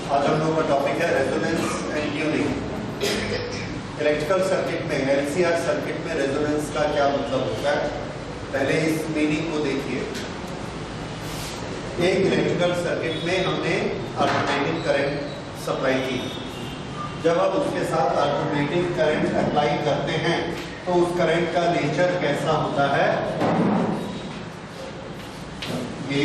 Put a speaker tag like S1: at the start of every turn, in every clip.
S1: आज हम लोग का टॉपिक है resonance and tuning. Electrical circuit में, एलसीआर सर्किट में रेजोनेंस का क्या मतलब होता है, पहले इस मीनिंग को देखिए। एक इलेक्ट्रिकल सर्किट में हमने अल्टरनेटिंग करंट सप्लाई की। जब आप उसके साथ अल्टरनेटिंग करंट अप्लाई करते हैं तो उस करंट का नेचर कैसा होता है, ये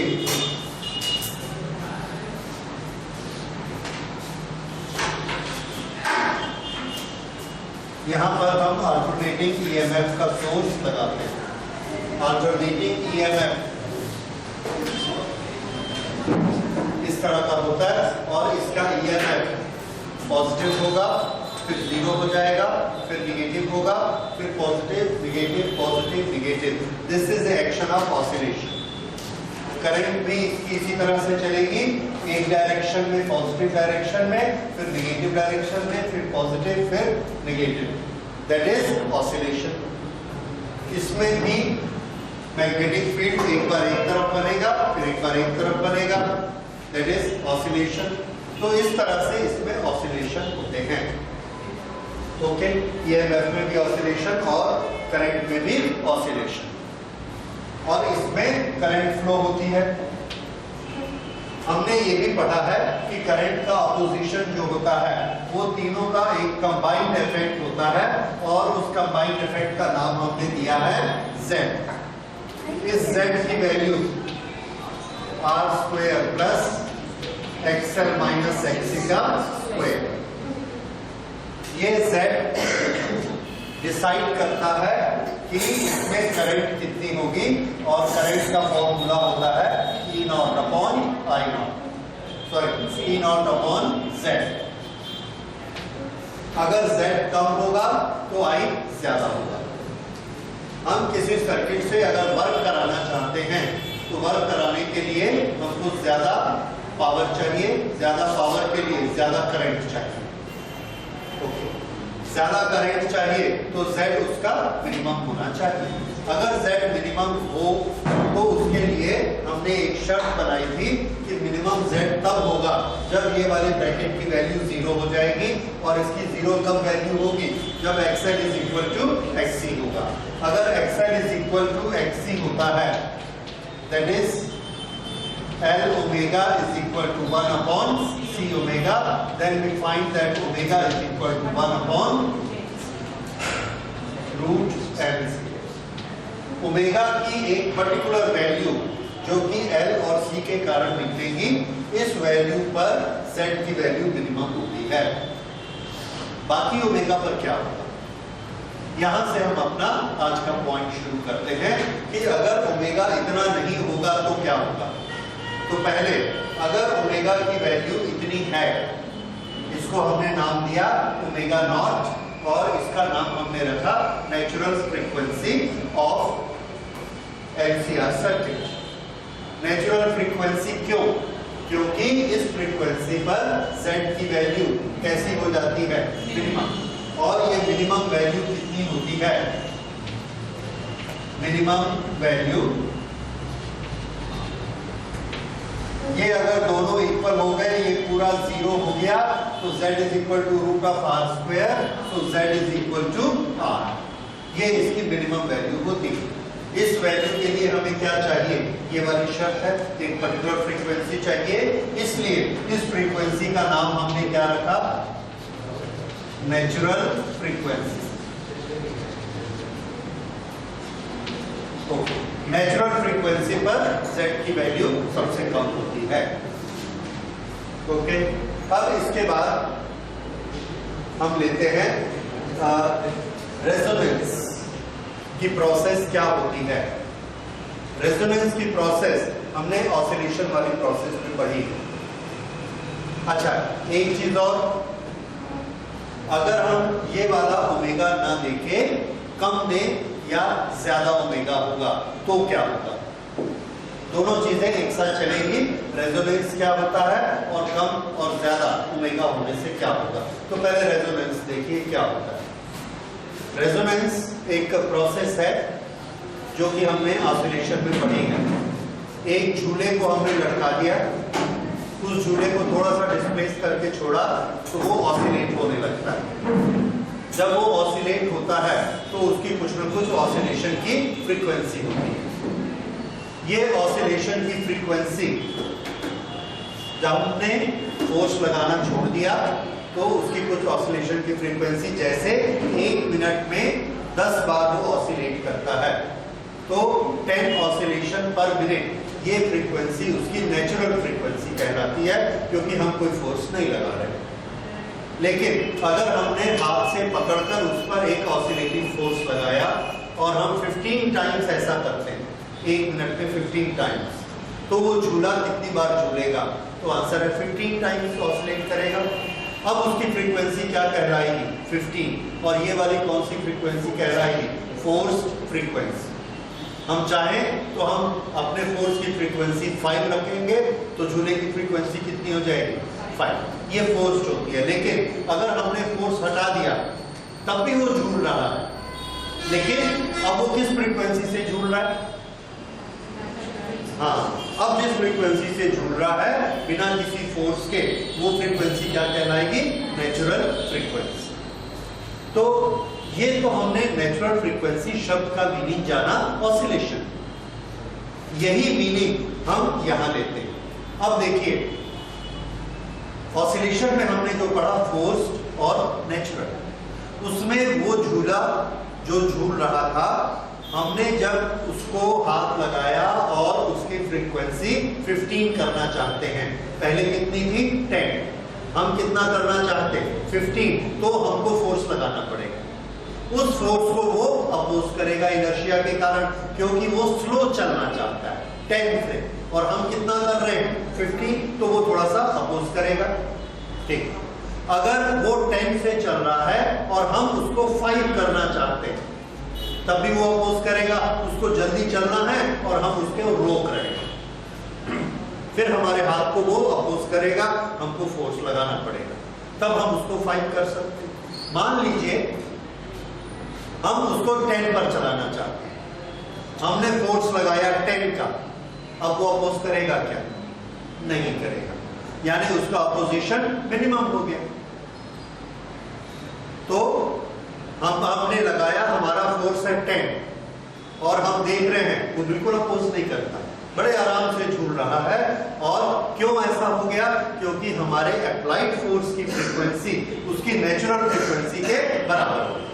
S1: यहां पर हम अल्टरनेटिंग ईएमएफ का सोर्स लगाते हैं। अल्टरनेटिंग ईएमएफ इस तरह का होता है और इसका ईएमएफ पॉजिटिव होगा, फिर जीरो हो जाएगा, फिर निगेटिव होगा, फिर positive negative positive negative. This is the action of oscillation. Current भी इसी तरह से चलेगी, एक डायरेक्शन में पॉजिटिव डायरेक्शन में, फिर निगेटिव डायरेक्शन में, फिर पॉजिटिव फिर निगेटिव। That is oscillation. इसमें भी मैग्नेटिक फील्ड एक बार एक तरफ बनेगा, फिर एक बार एक तरफ बनेगा, दैट इज ऑसिलेशन। तो इस तरह से इसमें ऑसिलेशन होते हैं। ओके, ईएमएफ में भी ऑसिलेशन और करंट में भी ऑसिलेशन, और इसमें करंट फ्लो होती है। हमने ये भी पढ़ा है कि करंट का अपोजिशन जो होता है वो तीनों का एक कंबाइंड इफेक्ट होता है, और उस कंबाइंड इफेक्ट का नाम हमने दिया है Z। इस Z की value R² plus XL minus XC का स्क्वायर। ये Z डिसाइड करता है कि इसमें करंट कितनी होगी, और करंट का फॉर्मूला होता है E0 upon I0, sorry E0 upon Z। अगर Z कम होगा तो I ज्यादा होगा। हम किसी सर्किट से अगर वर्क कराना चाहते हैं तो वर्क कराने के लिए हमको ज्यादा पावर चाहिए, ज्यादा पावर के लिए ज्यादा करंट चाहिए। ओके, ज्यादा करंट चाहिए तो Z उसका मिनिमम होना चाहिए। अगर Z मिनिमम हो तो उसके लिए हमने एक शर्त बनाई थी कि मिनिमम Z तब होगा जब ये वाले ब्रैकेट की वैल्यू जीरो हो जाएगी, और इसकी जीरो तब वैल्यू होगी जब XL is equal to XC होगा। अगर XL is equal to XC होता है, that is L omega is equal to 1 upon C omega, then we find that omega is equal to 1 upon root LC। Omega की एक particular value जो कि L और C के कारण निकलेगी, इस वैल्यू पर Z की वैल्यू मिनिमम होती है। बाकी ओमेगा पर क्या होगा, यहां से हम अपना आज का पॉइंट शुरू करते हैं कि अगर ओमेगा इतना नहीं होगा तो क्या होगा। तो पहले अगर ओमेगा की वैल्यू इतनी है, इसको हमने नाम दिया ओमेगा नॉट, और इसका नाम हमने रखा natural frequency of LCR circuit. Natural frequency क्यों? क्योंकि इस फ्रीक्वेंसी पर Z की वैल्यू कैसी हो जाती है, मिनिमम। और ये मिनिमम वैल्यू कितनी होती है, मिनिमम वैल्यू, ये अगर दोनों इक्वल हो गए, ये पूरा जीरो हो गया, तो Z is equal to root of R², so Z is equal to R। ये इसकी मिनिमम वैल्यू होती है। इस वैल्यू के लिए हमें क्या चाहिए, ये वाली शर्त है, एक पर्टिकुलर फ्रीक्वेंसी चाहिए। इसलिए इस फ्रीक्वेंसी का नाम हमने क्या रखा, नेचुरल फ्रीक्वेंसी। नेचुरल फ्रीक्वेंसी पर Z की वैल्यू सबसे कम होती है। ओके, अब इसके बाद हम लेते हैं रेजोनेंस की प्रोसेस क्या होती है। रेजोनेंस की प्रोसेस हमने ऑसिलेशन वाली प्रोसेस में पढ़ी। अच्छा, एक चीज और, अगर हम ये वाला ओमेगा ना देखें, कम दें या ज्यादा ओमेगा होगा तो क्या होगा, दोनों चीजें एक साथ चलेंगी। रेजोनेंस क्या होता है और कम और ज्यादा ओमेगा होने से क्या होगा। तो पहले रेजोनेंस देखिए क्या होता है। रेजोनेंस एक प्रोसेस है जो कि हमने ऑसिलेशन में पढ़ी है। एक झूले को हमने लटका दिया, उस झूले को थोड़ा सा डिस्प्लेस करके छोड़ा तो वो ऑसिलेट होने लगता है। जब वो ऑसिलेट होता है तो उसकी कुछ न कुछ ऑसिलेशन की फ्रीक्वेंसी होती है। ये ऑसिलेशन की फ्रीक्वेंसी जब हमने फोर्स लगाना छोड़ दिया तो उसकी कुछ ऑसिलेशन की फ्रीक्वेंसी, जैसे 1 मिनट में 10 बार वो ऑसिलेट करता है तो 10 ऑसिलेशन पर मिनट, ये फ्रीक्वेंसी उसकी नेचुरल फ्रीक्वेंसी कहलाती है, क्योंकि हम कोई फोर्स नहीं लगा रहे। लेकिन अगर हमने हाथ से पकड़कर उस पर एक ऑसिलेटिंग फोर्स लगाया और हम 15 टाइम्स ऐसा करते हैं, 1 मिनट में 15 टाइम्स, तो वो झूला कितनी बार झूलेगा? तो आंसर है 15 टाइम्स ऑसिलेट करेगा। अब उसकी फ्रीक्वेंसी क्या कहलाएगी? 15। और ये वाली कौन सी फ्रीक्वेंसी कहलाएगी? Forced frequency. हम चाहें तो हम अपने फोर्स की फ्रीक्वेंसी 5 रखेंगे तो झूले की फ्रीक्वेंसी कितनी हो जाएगी? 5। ये फोर्स होती है। लेकिन अगर हमने फोर्स हटा दिया तब भी वो झूल रहा है, लेकिन अब वो किस फ्रीक्वेंसी से झूल रहा है? हाँ, अब जिस फ्रीक्वेंसी से झूल रहा है बिना किसी फोर्स के, वो फ्रीक्वेंसी क्या कहलाएगी? Natural frequency. तो ये तो हमने नेचुरल फ्रीक्वेंसी शब्द का मीनिंग जाना, ऑसिलेशन। यही मीनिंग हम यहां लेते हैं। अब देखिए, ऑसिलेशन में हमने जो पढ़ा फोर्स्ड और नेचुरल, उसमें वो झूला जो झूल रहा था, हमने जब उसको हाथ लगाया और उसकी फ्रीक्वेंसी 15 करना चाहते हैं, पहले कितनी थी? 10। हम कितना करना चाहते हैं? 15। तो हमको फोर्स लगाना पड़ेगा। उस फोर्स को वो अपोज करेगा इनर्शिया के कारण, क्योंकि वो स्लो चलना चाहता है 10 से, और हम कितना कर रहे हैं? 15। तो वो थोड़ा सा अपोज करेगा। ठीक, अगर वो 10 से चल रहा है और हम उसको 5 करना चाहते हैं, तब भी वो अपोज करेगा। उसको जल्दी चलना है और हम उसको रोक रहे हैं, फिर हमारे हाथ को वो अपोज करेगा, हमको फोर्स लगाना पड़ेगा, तब हम उसको 5 कर सकते हैं। मान लीजिए हम उसको 10 पर चलाना चाहते हैं, हमने फोर्स लगाया 10 का, अब वो अपोज करेगा क्या? नहीं करेगा, यानी उसका अपोजिशन मिनिमम हो गया। तो हमने लगाया, हमारा फोर्स है 10 और हम देख रहे हैं वो बिल्कुल अपोज नहीं करता, बड़े आराम से झूल रहा है। और क्यों ऐसा हो गया? क्योंकि हमारे अप्लाइड फोर्स की फ्रीक्वेंसी उसकी नेचुरल फ्रीक्वेंसी के बराबर होती है।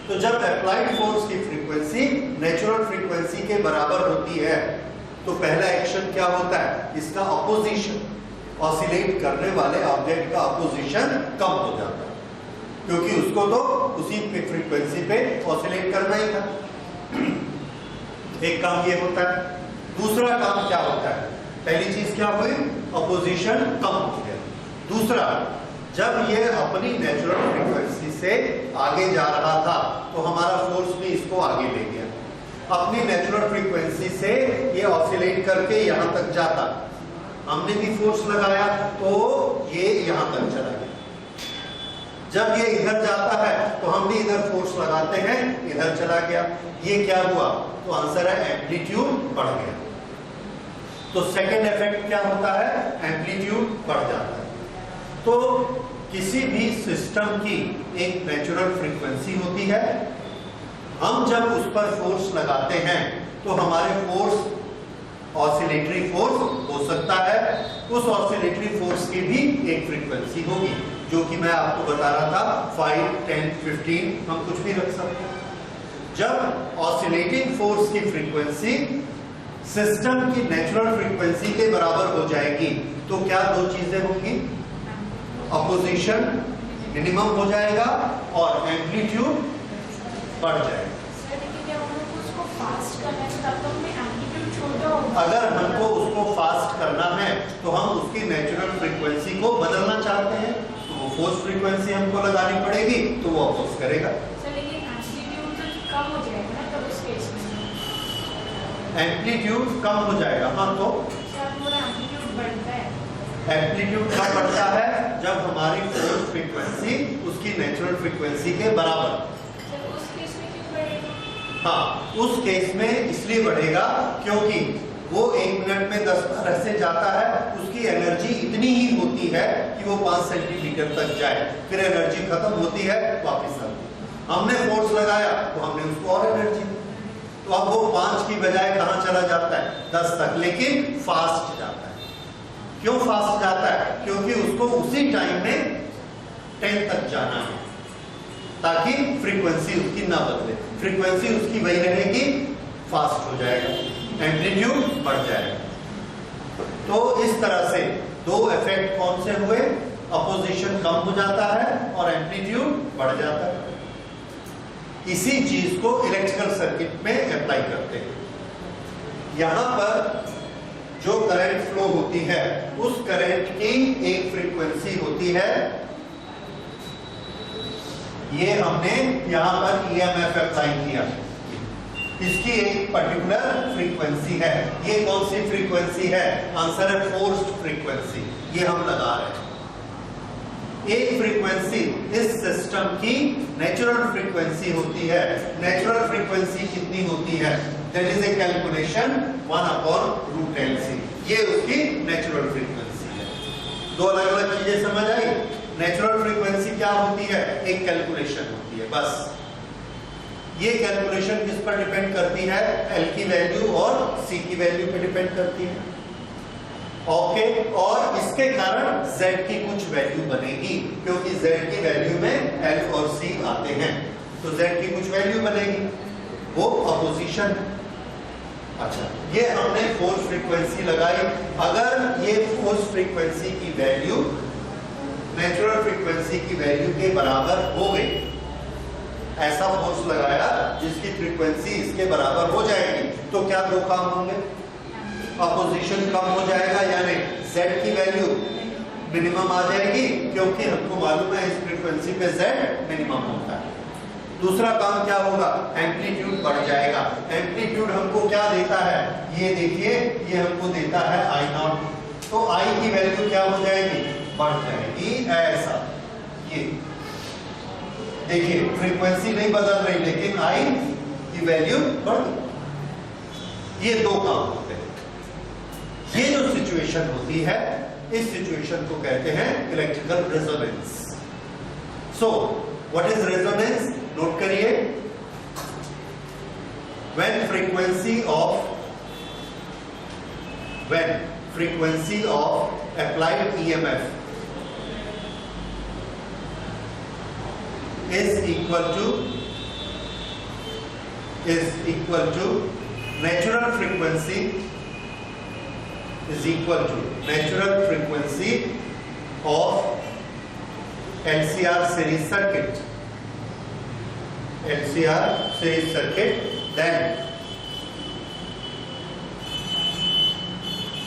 S1: तो जब अप्लाइड फोर्स की फ्रीक्वेंसी नेचुरल फ्रीक्वेंसी के बराबर होती है तो पहला एक्शन क्या होता है? इसका अपोजिशन, ऑसिलेट करने वाले ऑब्जेक्ट का अपोजिशन कम हो जाता है, क्योंकि उसको तो उसी फ्रीक्वेंसी पे ऑसिलेट करना ही था। एक काम ये होता है। दूसरा काम क्या होता है? पहली चीज क्या हुई? अपोजिशन कम हो गया। दूसरा, जब ये अपनी नेचुरल फ्रीक्वेंसी से आगे जा रहा था तो हमारा फोर्स भी इसको आगे ले गया। अपनी नेचुरल फ्रीक्वेंसी से ये ऑसिलेट करके यहां तक जाता, हमने भी फोर्स लगाया तो ये यहां तक चला गया। जब ये इधर जाता है तो हम भी इधर फोर्स लगाते हैं, इधर चला गया। ये क्या हुआ? तो आंसर है एम्पलीट्यूड बढ़ गया। तो सेकंड इफेक्ट क्या होता है? एम्पलीट्यूड बढ़ जाता है। तो किसी भी सिस्टम की एक नेचुरल फ्रीक्वेंसी होती है, हम जब उस पर फोर्स लगाते हैं तो हमारे फोर्स ऑसिलेटरी फोर्स हो सकता है, उस ऑसिलेटरी फोर्स की भी एक फ्रीक्वेंसी होगी, जो कि मैं आपको बता रहा था 5, 10, 15, हम कुछ भी रख सकते हैं। जब ऑसिलेटिंग फोर्स की फ्रीक्वेंसी सिस्टम की नेचुरल फ्रीक्वेंसी के बराबर हो जाएगी तो क्या दो चीजें होंगी? अपोजिशन मिनिमम हो जाएगा और एम्पलीट्यूड बढ़ जाएगा। अगर हमको उसको फास्ट करना है तो हम उसकी नेचुरल फ्रीक्वेंसी को बदलना चाहते हैं तो वो फोर्स फ्रीक्वेंसी हमको लगानी पड़ेगी, तो वो अपोज करेगा। एम्पलीट्यूड कम हो जाएगा। हाँ, तो एम्पलीट्यूड कब बढ़ता है? जब हमारी फोर्स फ्रीक्वेंसी उसकी नेचुरल फ्रीक्वेंसी के बराबर। हाँ, उस केस में इसलिए बढ़ेगा क्योंकि वो 1 मिनट में 10 बार ऐसे जाता है, उसकी एनर्जी इतनी ही होती है कि वो 5 सेंटीमीटर तक जाए, फिर एनर्जी खत्म होती है, वापस आती है। हमने फोर्स लगाया तो हमने उसको और एनर्जी दी, तो अब वो 5 की बजाय कहां चला जाता है, 10 तक, लेकिन फास्ट जाता है। क्यों फास्ट जाता है? क्योंकि उसको उसी टाइम में 10 तक जाना है, ताकि फ्रीक्वेंसी उसकी ना बदले, फ्रीक्वेंसी उसकी वही रहेगी, फास्ट हो जाएगा, एम्पलीट्यूड बढ़ जाएगा। तो इस तरह से दो इफेक्ट कौन से हुए, अपोजिशन कम हो जाता है और एम्पलीट्यूड बढ़ जाता है। इसी चीज को इलेक्ट्रिकल सर्किट में अप्लाई करते हैं। यहां पर जो करंट फ्लो होती है, उस करंट की एक फ्रीक्वेंसी होती है, ये हमने यहां पर ईएमएफ अप्लाई किया, इसकी एक पर्टिकुलर फ्रीक्वेंसी है। ये कौन सी फ्रीक्वेंसी है? आंसर है फोर्स्ड फ्रीक्वेंसी, ये हम लगा रहे हैं। एक फ्रीक्वेंसी इस सिस्टम की नेचुरल फ्रीक्वेंसी होती है। नेचुरल फ्रीक्वेंसी कितनी होती है? That is a calculation 1/√LC, ये उसकी नेचुरल फ्रीक्वेंसी है। दो अलग अलग चीजें समझ आई। नेचुरल फ्रीक्वेंसी क्या होती है? एक कैलकुलेशन होती है, बस। ये कैलकुलेशन किस पर डिपेंड करती है? L की वैल्यू और C की वैल्यू पे डिपेंड करती है। ओके, और इसके कारण Z की कुछ वैल्यू बनेगी, क्योंकि Z की वैल्यू में L और C आते हैं, तो Z की कुछ वैल्यू बनेगी, वो अपोजिशन। अच्छा, ये हमने फोर्स फ्रीक्वेंसी लगाई। अगर ये फोर्स फ्रीक्वेंसी की वैल्यू नेचुरल फ्रीक्वेंसी की वैल्यू के बराबर हो गई, ऐसा फोर्स लगाया जिसकी फ्रीक्वेंसी इसके बराबर हो जाएगी, तो क्या दो काम होंगे? अपोजिशन कम हो जाएगा, यानी Z की वैल्यू मिनिमम आ जाएगी, क्योंकि हमको मालूम है इस फ्रीक्वेंसी पे Z मिनिमम होता है। दूसरा काम क्या होगा? एम्पलीट्यूड बढ़ जाएगा। एम्पलीट्यूड हमको क्या देता है? ये देखिए, ये हमको देता है I0, तो I की वैल्यू क्या हो जाएगी? बढ़ जाएगी। ऐसा ये देखिए, फ्रीक्वेंसी नहीं बदल रही, लेकिन I की वैल्यू बढ़। ये दो काम होते हैं। ये जो सिचुएशन होती है, इस सिचुएशन को कहते हैं electrical resonance. So what is resonance? Note करिए, when frequency of applied EMF is equal to natural frequency of LCR series circuit,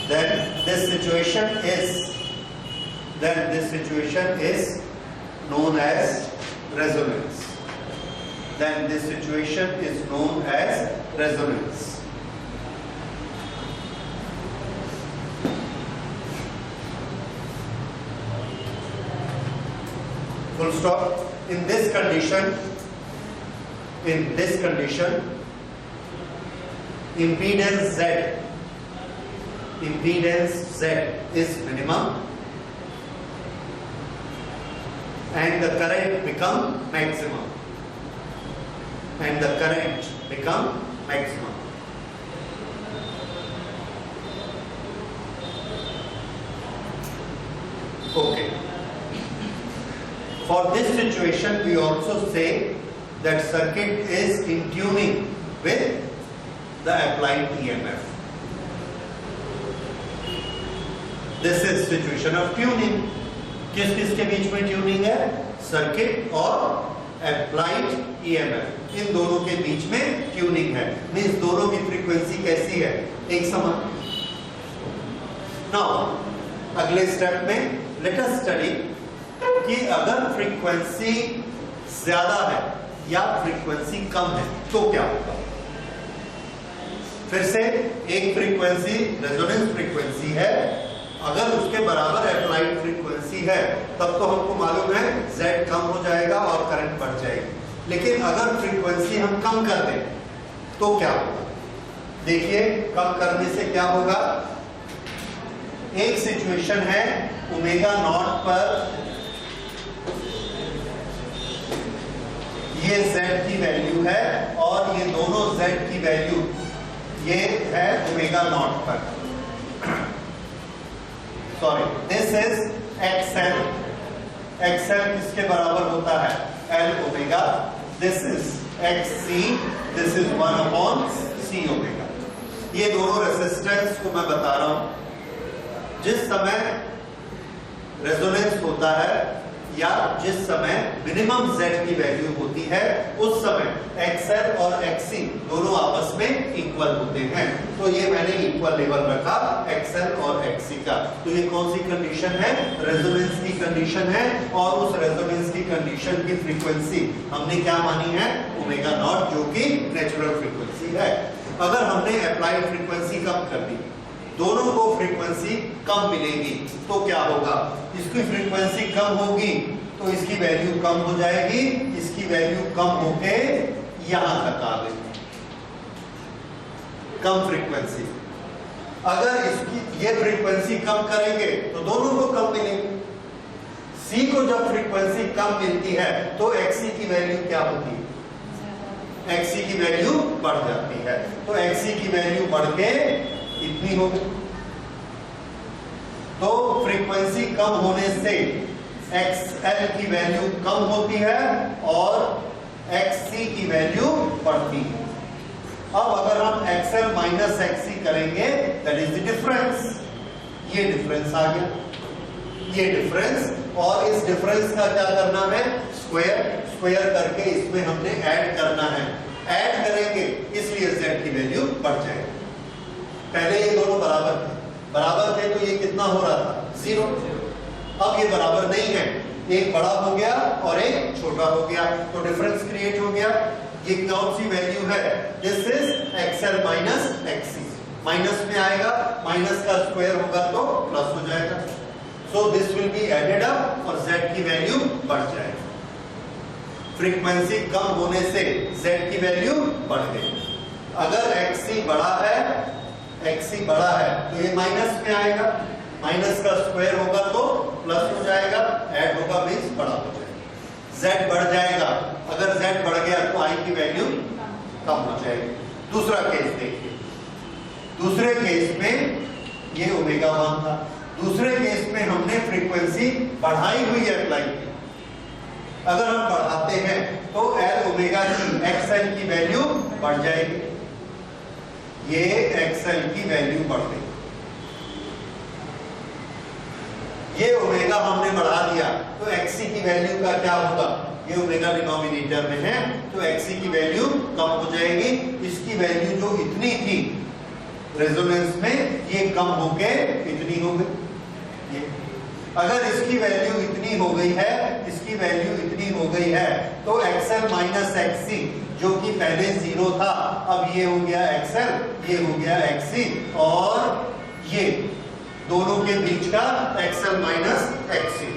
S1: then this situation is known as resonance. Full stop. In this condition, impedance Z is minimum and the current become maximum. Okay. For this situation, we also say that circuit is in tuning with the applied EMF. This is situation of tuning. किस किस के बीच में tuning है? Circuit और applied EMF, इन दोनों के बीच में tuning है। मींस दोनों की फ्रीक्वेंसी कैसी है? एक समान। नाउ अगले स्टेप में लेट अस स्टडी कि अगर फ्रीक्वेंसी ज्यादा है या फ्रीक्वेंसी कम है तो क्या होगा। फिर से एक फ्रीक्वेंसी रेजोनेंस फ्रीक्वेंसी है, अगर उसके बराबर अप्लाइड फ्रीक्वेंसी है तब तो हमको मालूम है Z कम हो जाएगा और करंट बढ़ जाएगी। लेकिन अगर फ्रीक्वेंसी हम कम कर दें तो क्या होगा? देखिए कम करने से क्या होगा, एक सिचुएशन है ओमेगा नॉट पर ये z की वैल्यू है और ये दोनों z की वैल्यू ये है ओमेगा नॉट पर, sorry this is xl, xl किसके बराबर होता है, l omega, this is xc, this is 1 upon c omega. ये दोनों रेजिस्टेंस को मैं बता रहा हूं, जिस समय रेजोनेंस होता है या जिस समय मिनिमम z की वैल्यू होती है उस समय xl और xc दोनों आपस में इक्वल होते हैं। तो ये मैंने इक्वल लेवल रखा xl और xc का। तो ये कौन सी कंडीशन है, रेजोनेंस की कंडीशन है, और उस रेजोनेंस की कंडीशन की फ्रीक्वेंसी हमने क्या मानी है, ओमेगा नॉट, जो कि नेचुरल फ्रीक्वेंसी है। अगर हमने अप्लाइड फ्रीक्वेंसी कम कर दी, दोनों को फ्रीक्वेंसी कम मिलेगी, तो क्या होगा, इसकी फ्रीक्वेंसी कम होगी तो इसकी वैल्यू कम हो जाएगी, इसकी वैल्यू कम होके यहां तक आ गई, कम फ्रीक्वेंसी। अगर इसकी ये फ्रीक्वेंसी कम करेंगे तो दोनों को कम मिलेगी। C को जब फ्रीक्वेंसी कम मिलती है तो XC की वैल्यू क्या होती है, XC की वैल्यू बढ़ जाती है। तो XC की वैल्यू बढ़ के इतनी होगी, तो फ्रीक्वेंसी कम होने से XL की वैल्यू कम होती है और XC की वैल्यू बढ़ती है। अब अगर हम XL माइनस XC करेंगे, दैट इज द डिफरेंस, ये डिफरेंस आ गया, ये डिफरेंस, और इस डिफरेंस का क्या करना है, स्क्वायर, स्क्वायर करके इसमें हमने ऐड करना है। ऐड करेंगे इसलिए z की वैल्यू बढ़ जाएगी। पहले ये दोनों बराबर थे तो ये कितना हो रहा था, 0। अब ये बराबर नहीं है, एक बड़ा हो गया और एक छोटा हो गया, तो डिफरेंस क्रिएट हो गया। ये कौन सी वैल्यू है, this is XL minus XC, minus में आएगा, माइनस का स्क्वायर होगा तो प्लस हो जाएगा। So this will be added up और z की वैल्यू बढ़ जाएगी। फ्रीक्वेंसी कम होने से z की वैल्यू बढ़ गई। अगर XC बड़ा है तो ये माइनस में आएगा, माइनस का स्क्वायर होगा तो प्लस हो जाएगा, ऐड होगा मींस बड़ा हो जाएगा। z बढ़ जाएगा, अगर z बढ़ गया तो i की वैल्यू कम हो जाएगी। दूसरा केस देखिए, दूसरे केस में ये ओमेगा 1 था, दूसरे केस में हमने फ्रीक्वेंसी बढ़ाई हुई है अप्लाई की। अगर हम बढ़ाते हैं तो L ओमेगा की XL की वैल्यू बढ़ जाएगी, ये XL की वैल्यू बढ़ गई, ये ओमेगा हमने बढ़ा दिया तो XC की वैल्यू का क्या होगा, ये ओमेगा डिनोमिनेटर में है तो XC की वैल्यू कम हो जाएगी। इसकी वैल्यू जो इतनी थी रेजोनेंस में, ये कम होके इतनी हो गई। अगर इसकी वैल्यू इतनी हो गई है, इसकी वैल्यू इतनी हो गई है तो XL माइनस XC जो कि पहले 0 था, अब ये हो गया XL, ये हो गया XC, और ये दोनों के बीच का XL माइनस XC,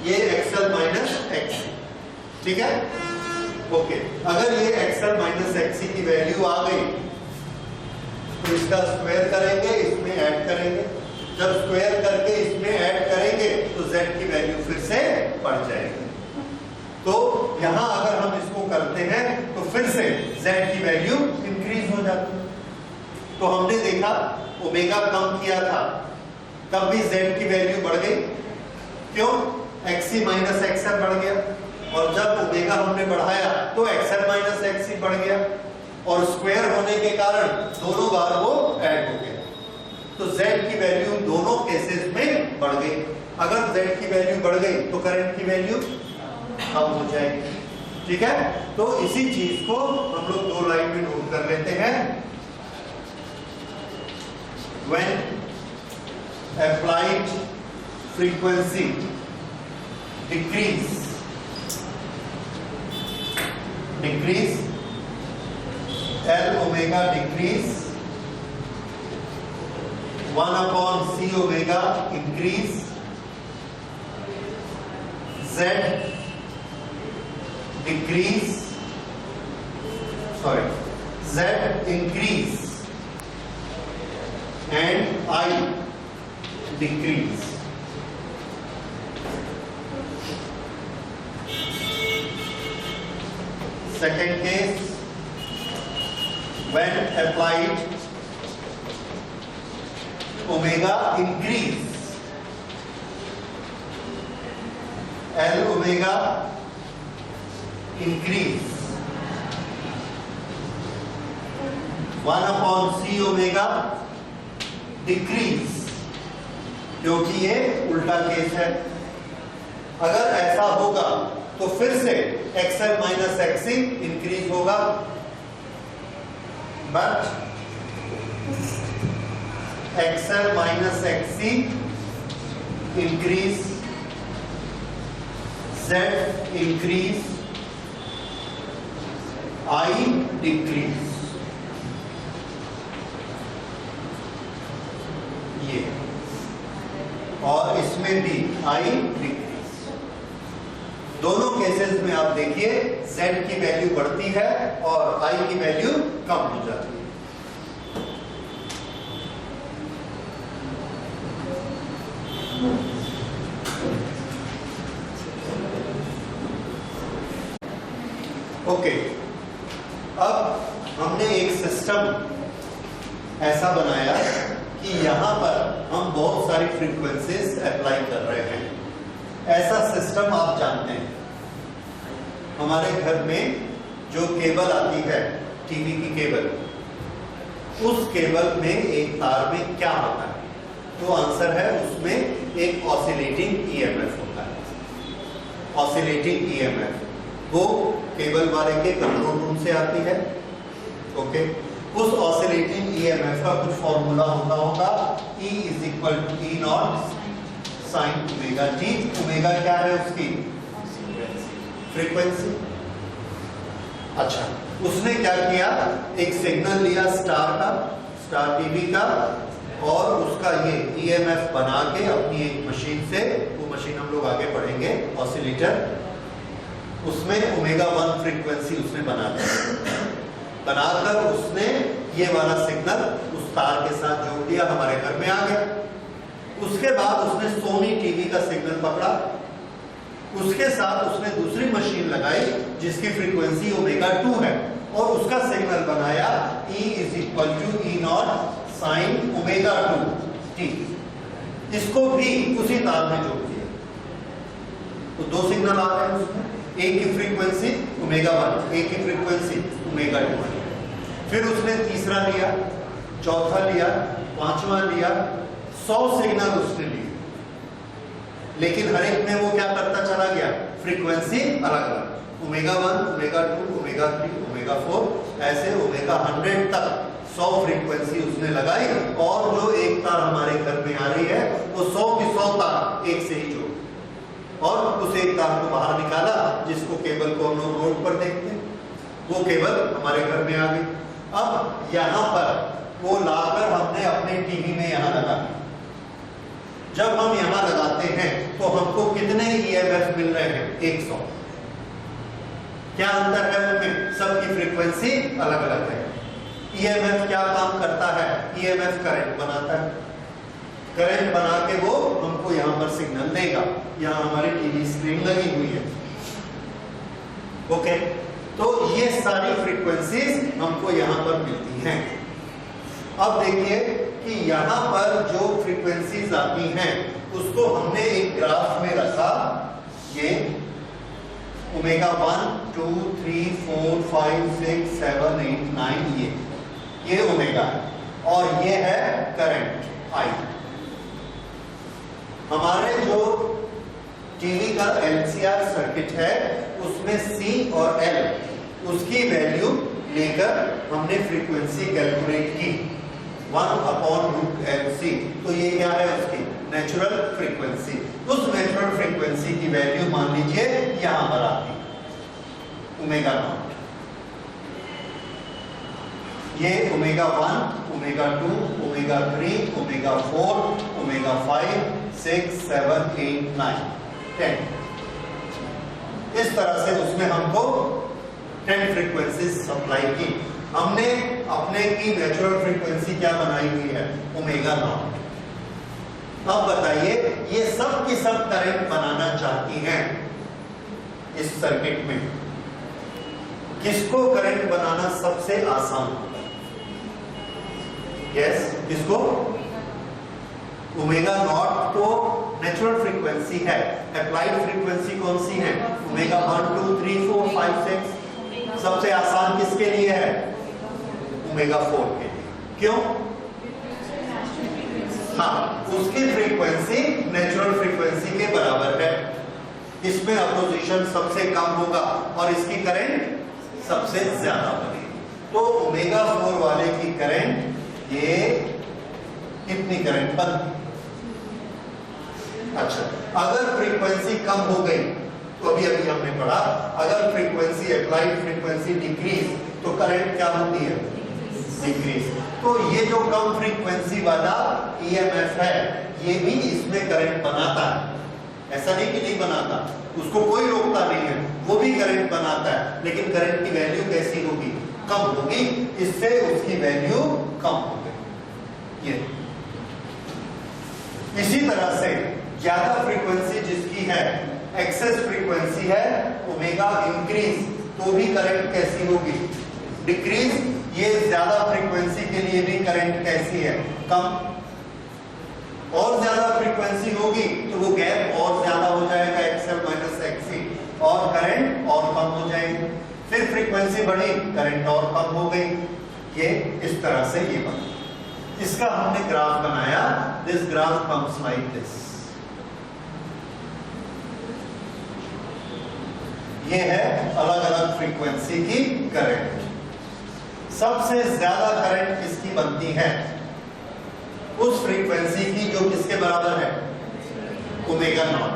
S1: ये XL माइनस XC, ठीक है, ओके। अगर ये XL माइनस XC की वैल्यू आ गई तो इसका स्क्वायर करेंगे, इसमें ऐड करेंगे, जब स्क्वायर करके इसमें ऐड करेंगे तो z की वैल्यू फिर से बढ़ जाएगी। तो यहां अगर हम इसको करते हैं तो फिर से z की वैल्यू इंक्रीज हो जाती है। तो हमने देखा ओमेगा कम किया था तब भी z की वैल्यू बढ़ गई, क्यों, XC माइनस XL बढ़ गया, और जब ओमेगा हमने बढ़ाया तो XL माइनस XC बढ़ गया, और स्क्वायर होने के कारण दोनों बार वो ऐड हो गया, तो z की वैल्यू दोनों केसेस में बढ़ गई। अगर z की वैल्यू बढ़ गई तो करंट की वैल्यू कम हो जाएगी, ठीक है। तो इसी चीज को हम लोग 2 लाइन में नोट कर लेते हैं। When applied frequency decrease L omega decrease, 1 upon C omega increase, Z decrease, Z increase and I decrease. Second case, when applied omega increase, L omega increase, 1/c omega decrease, क्योंकि ये उल्टा case है। अगर ऐसा होगा तो फिर से XL माइनस XC इंक्रीज होगा, but XL minus XC increase, Z increase, I decrease. ये और इसमें भी I डिक्रीज। दोनों केसेस में आप देखिए Z की वैल्यू बढ़ती है और I की वैल्यू कम हो जाती है। ओके, अब हमने एक सिस्टम ऐसा बनाया कि यहां पर हम बहुत सारी फ्रीक्वेंसीज अप्लाई कर रहे हैं। ऐसा सिस्टम आप जानते हैं, हमारे घर में जो केबल आती है, टीवी की केबल, उस केबल में एक तार में क्या होता है? तो आंसर है उसमें एक ऑसिलेटिंग ईएमएफ होता है। ऑसिलेटिंग ईएमएफ वो केबल वाले के कंट्रोल रूम से आती है। ओके, उस ऑसिलेटिंग ईएमएफ का कुछ फॉर्मूला होता होगा, E is equal to E naught sine omega T. Omega क्या है उसकी? फ्रीक्वेंसी। अच्छा, उसने क्या किया, एक सिग्नल लिया स्टार का, स्टार टीवी का, और उसका ये ईएमएफ बना के अपनी एक मशीन से, वो मशीन हम लोग आगे पढ़ेंगे, ऑसिलेटर, उसमें ओमेगा 1 फ्रीक्वेंसी उसने बना दी। बनाकर उसने ये वाला सिग्नल उस तार के साथ जोड़ दिया, हमारे घर में आ गया। उसके बाद उसने सोनी टीवी का सिग्नल पकड़ा, उसके साथ उसने दूसरी मशीन लगाई जिसकी फ्रीक्वेंसी ओमेगा 2 है, और उसका सिग्नल बनाया E is equal to E naught sine omega 2 T. इसको भी उसी तार में जोड़ दिया, तो दो सिग्नल आ रहे हैं उसमें, एक की फ्रीक्वेंसी ओमेगा 1, एक की फ्रीक्वेंसी ओमेगा 2। फिर उसने तीसरा लिया, चौथा लिया, पांचवा लिया, 100 सिग्नल उसने लिए, लेकिन हर एक में वो क्या करता चला गया, फ्रीक्वेंसी अलग अलग, ओमेगा 1, ओमेगा 2, ओमेगा 3, ओमेगा 4, ऐसे ओमेगा 100 तक 100 फ्रीक्वेंसी उसने लगाई। और जो एक तार हमारे घर में आ रही है वो 100 की 100 तार एक से ही जोड़, और उस एक तार को बाहर निकाला, जिसको केबल को हम लोग रोड पर देखते हैं, वो केबल हमारे घर में आ गई। अब यहाँ पर वो लाकर हमने अपने टीवी में यहाँ लगा दिया। जब हम यहाँ लगाते हैं तो हमको कितने ईएमएफ मिल रहे हैं? 100। क्या अंतर है उनमें? सबकी फ्रीक्वेंसी अलग अलग है। ईएमएफ क्या काम करता है? ईएमएफ करंट बनाता है, करंट बना के वो हमको यहाँ पर सिग्नल देगा। यहाँ हमारी टीवी स्क्रीन लगी हुई है। ओके, तो ये सारी फ्रीक्वेंसीज हमको यहाँ पर मिलती हैं। अब देखिए कि यहाँ पर जो फ्रीक्वेंसीज आती हैं उसको हमने एक ग्राफ में रखा। ये ओमेगा 1, 2, 3, 4, 5, 6, 7, 8, 9, ये ओमेगा है, और ये है करंट I। हमारे जो टीवी का LCR सर्किट है उसमें C और L, उसकी वैल्यू लेकर हमने फ्रीक्वेंसी कैलकुलेट की 1/√LC। तो ये क्या है उसकी नेचुरल फ्रीक्वेंसी। उस नेचुरल फ्रीक्वेंसी की वैल्यू मान लीजिए यहां पर आती है ओमेगा 0। ये omega 1, omega 2, omega 3, omega 4, omega 5, 6, 7, 8, 9, 10। इस तरह से उसमें हमको 10 फ्रीक्वेंसीज सप्लाई की। हमने अपने की नेचुरल फ्रीक्वेंसी क्या बनाई हुई है, ओमेगा नॉट। अब बताइए, ये सब की सब करंट बनाना चाहती हैं इस सर्किट में, किसको करंट बनाना सबसे आसान होगा? यस, किसको? ओमेगा नॉट तो नेचुरल फ्रीक्वेंसी है, अप्लाइड फ्रीक्वेंसी कौन सी है? ओमेगा 1 2 3 4 5 6। सबसे आसान किसके लिए है? ओमेगा 4 के लिए। क्यों? हाँ, उसकी फ्रीक्वेंसी नेचुरल फ्रीक्वेंसी के बराबर है, इसमें अपोजिशन सबसे कम होगा और इसकी करंट सबसे ज्यादा बनेगी। तो ओमेगा 4 वाले की करंट ये कितनी करंट बनती? अच्छा, अगर फ्रीक्वेंसी कम हो गई तो अभी हमने पढ़ा, अगर फ्रीक्वेंसी अप्लाइड फ्रीक्वेंसी डिक्रीज तो करंट क्या होती है? डिक्रीज। तो ये जो कम फ्रीक्वेंसी वाला ईएमएफ है, ये भी इसमें करंट बनाता है। ऐसा नहीं कि नहीं बनाता, उसको कोई रोकता नहीं है, वो भी करंट बनाता है, लेकिन करंट की वैल्यू कैसी होगी? कम होगी, इससे उसकी वैल्यू कम हो गई। ये इसी तरह से ज्यादा फ्रीक्वेंसी जिसकी है, एक्सेस फ्रीक्वेंसी है, ओमेगा इंक्रीज, तो भी करंट कैसी होगी? डिक्रीज। ये ज्यादा फ्रीक्वेंसी के लिए भी करंट कैसी है? कम। और ज्यादा फ्रीक्वेंसी होगी तो वो गैप और ज्यादा हो जाएगा, एक्सएल माइनस एक्सी, और करंट और कम हो जाएगी। फिर फ्रीक्वेंसी बढ़ी, करंट और कम हो गई। ये इस तरह से ये बना। इसका हमने ग्राफ बनाया, this graph comes like this. ये है अलग अलग फ्रीक्वेंसी की करंट। सबसे ज्यादा करंट किसकी बनती है? उस फ्रीक्वेंसी की जो किसके बराबर है? Omega naught.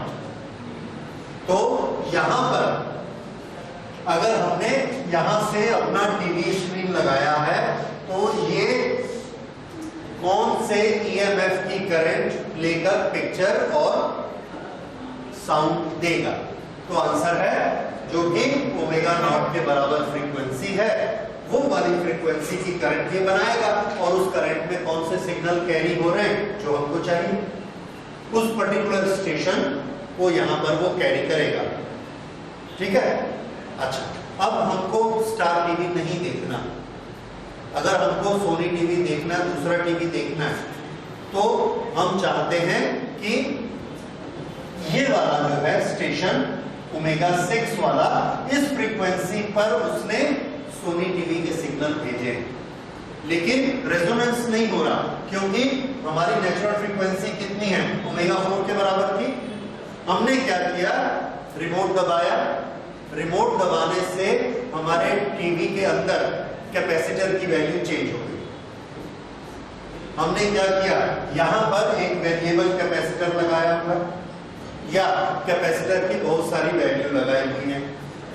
S1: तो यहां पर अगर हमने यहां से अपना टीवी स्क्रीन लगाया है, तो ये कौन से ईएमएफ की करंट लेकर पिक्चर और साउंड देगा? तो आंसर है जो भी ओमेगा नॉट के बराबर फ्रीक्वेंसी है, वो वाली फ्रीक्वेंसी की करंट ये बनाएगा, और उस करंट में कौन से सिग्नल कैरी हो रहे हैं जो हमको चाहिए, उस पर्टिकुलर स्टेशन को यहां पर वो कैरी करेगा। ठीक है? अच्छा, अब हमको स्टार टीवी नहीं देखना, अगर हमको सोनी टीवी देखना है, दूसरा टीवी देखना है, तो हम चाहते हैं कि ये वाला जो है स्टेशन ओमेगा 6 वाला, इस फ्रीक्वेंसी पर उसने सोनी टीवी के सिग्नल भेजे, लेकिन रेजोनेंस नहीं हो रहा, क्योंकि हमारी नेचुरल फ्रीक्वेंसी कितनी है? ओमेगा 4 के बराबर थी। हमने क्या किया? रिमोट दबाया। रिमोट दबाने से हमारे टीवी के अंदर कैपेसिटर की वैल्यू चेंज हो गई। हमने क्या किया? यहां पर एक वेरिएबल कैपेसिटर लगाया हुआ, या कैपेसिटर की बहुत सारी वैल्यू लगाई हुई है।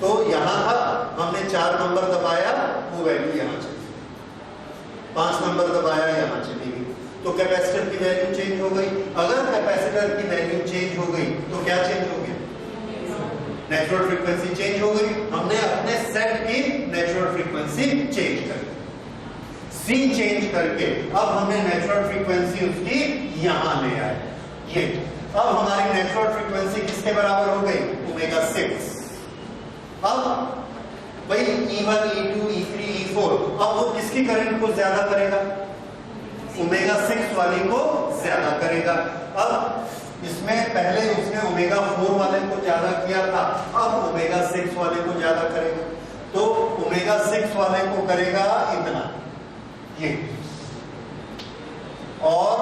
S1: तो यहां था, हमने 4 नंबर दबाया, वो वैल्यू यहां चली, 5 नंबर दबाया, यहां चली गई, तो कैपेसिटर की वैल्यू चेंज हो गई। अगर कैपेसिटर की वैल्यू चेंज हो गई तो क्या चेंज हो गया? नेचुरल फ्रीक्वेंसी चेंज हो गई। हमने अपने सेट की नेचुरल फ्रीक्वेंसी चेंज कर दी, सी चेंज करके अब हमने नेचुरल फ्रीक्वेंसी उसकी यहां ले आए। ये अब हमारी नेचुरल फ्रीक्वेंसी किसके बराबर हो गई? ओमेगा 6। अब भाई E1, E2, E3, E4, अब वो किसकी करंट को ज्यादा करेगा? ओमेगा 6 वाली को ज्यादा करेगा। अब इसमें पहले उसने ओमेगा 4 वाले को ज्यादा किया था, अब ओमेगा 6 वाले को ज्यादा करेगा। तो ओमेगा 6 वाले को करेगा इतना, ये, और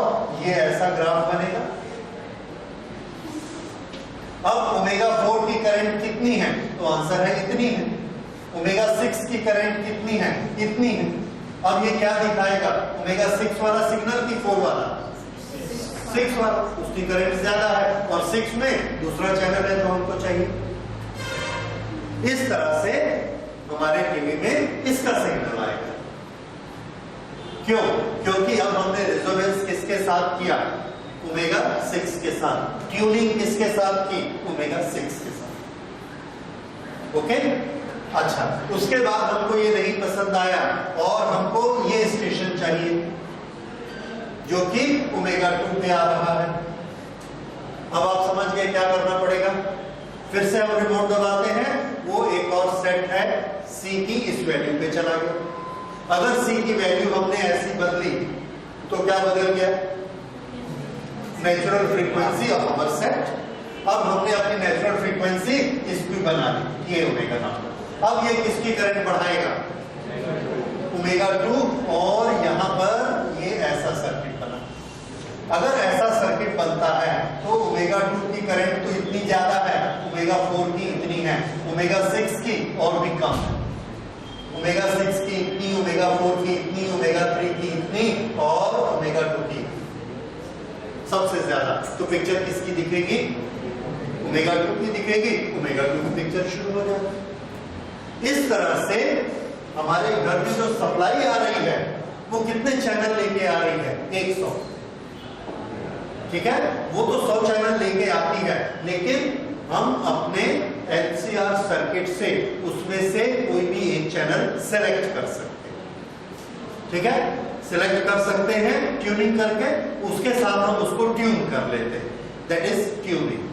S1: ये ऐसा ग्राफ बनेगा। अब ओमेगा 4 की करंट कितनी है? तो आंसर है इतनी है। ओमेगा 6 की करंट कितनी है? इतनी है। अब ये क्या दिखाएगा? ओमेगा 6 वाला सिग्नल की 4 वाला? 6 वाला, उसकी करंट ज्यादा है, और 6 में दूसरा चैनल है जो हमको चाहिए। इस तरह से हमारे टीवी में इसका सिग्नल आएगा। क्यों? क्योंकि अब हमने रेजोनेंस किसके साथ किया? ओमेगा 6 के साथ। ट्यूनिंग किसके साथ की? ओमेगा 6 के साथ। ओके? अच्छा, उसके बाद हमको ये नहीं पसंद आया और हमको ये स्टेशन चाहिए जो कि ओमेगा 2 पे आ रहा है। अब आप समझ गए क्या करना पड़ेगा। फिर से हम रिमोट दबाते हैं, वो एक और सेट है C की इस वैल्यू पे चला गया। अगर C की वैल्यू हमने ऐसी बदली तो क्या बदल गया, natural frequency of our set. अब हमने अपनी नेचुरल फ्रीक्वेंसी इसकी बना ली, ये ओमेगा नाम। अब ये किसकी करंट बढ़ाएगा, ओमेगा 2, और यहां पर ये ऐसा सर्किट बना। अगर ऐसा सर्किट बनता है तो ओमेगा 2 की करंट तो इतनी ज्यादा है, ओमेगा 4 की इतनी है, ओमेगा 6 की और भी कम है, ओमेगा 6 की इतनी, ओमेगा 4 की इतनी, ओमेगा 3 की इतनी और ओमेगा 2 की सबसे ज्यादा। तो पिक्चर किसकी दिखेगी, ओमेगा 2 की दिखेगी। ओमेगा 2 की पिक्चर शुरू हो जाएगी। इस तरह से हमारे घर में जो सप्लाई आ रही है वो कितने चैनल लेके आ रही है, 100। ठीक है, वो तो 100 चैनल लेके आती है, लेकिन हम अपने LCR सर्किट से उसमें से कोई भी एक चैनल सेलेक्ट कर सकते हैं। ठीक है, सेलेक्ट कर सकते हैं ट्यूनिंग करके, उसके साथ हम उसको ट्यून कर लेते हैं, दैट इज ट्यूनिंग।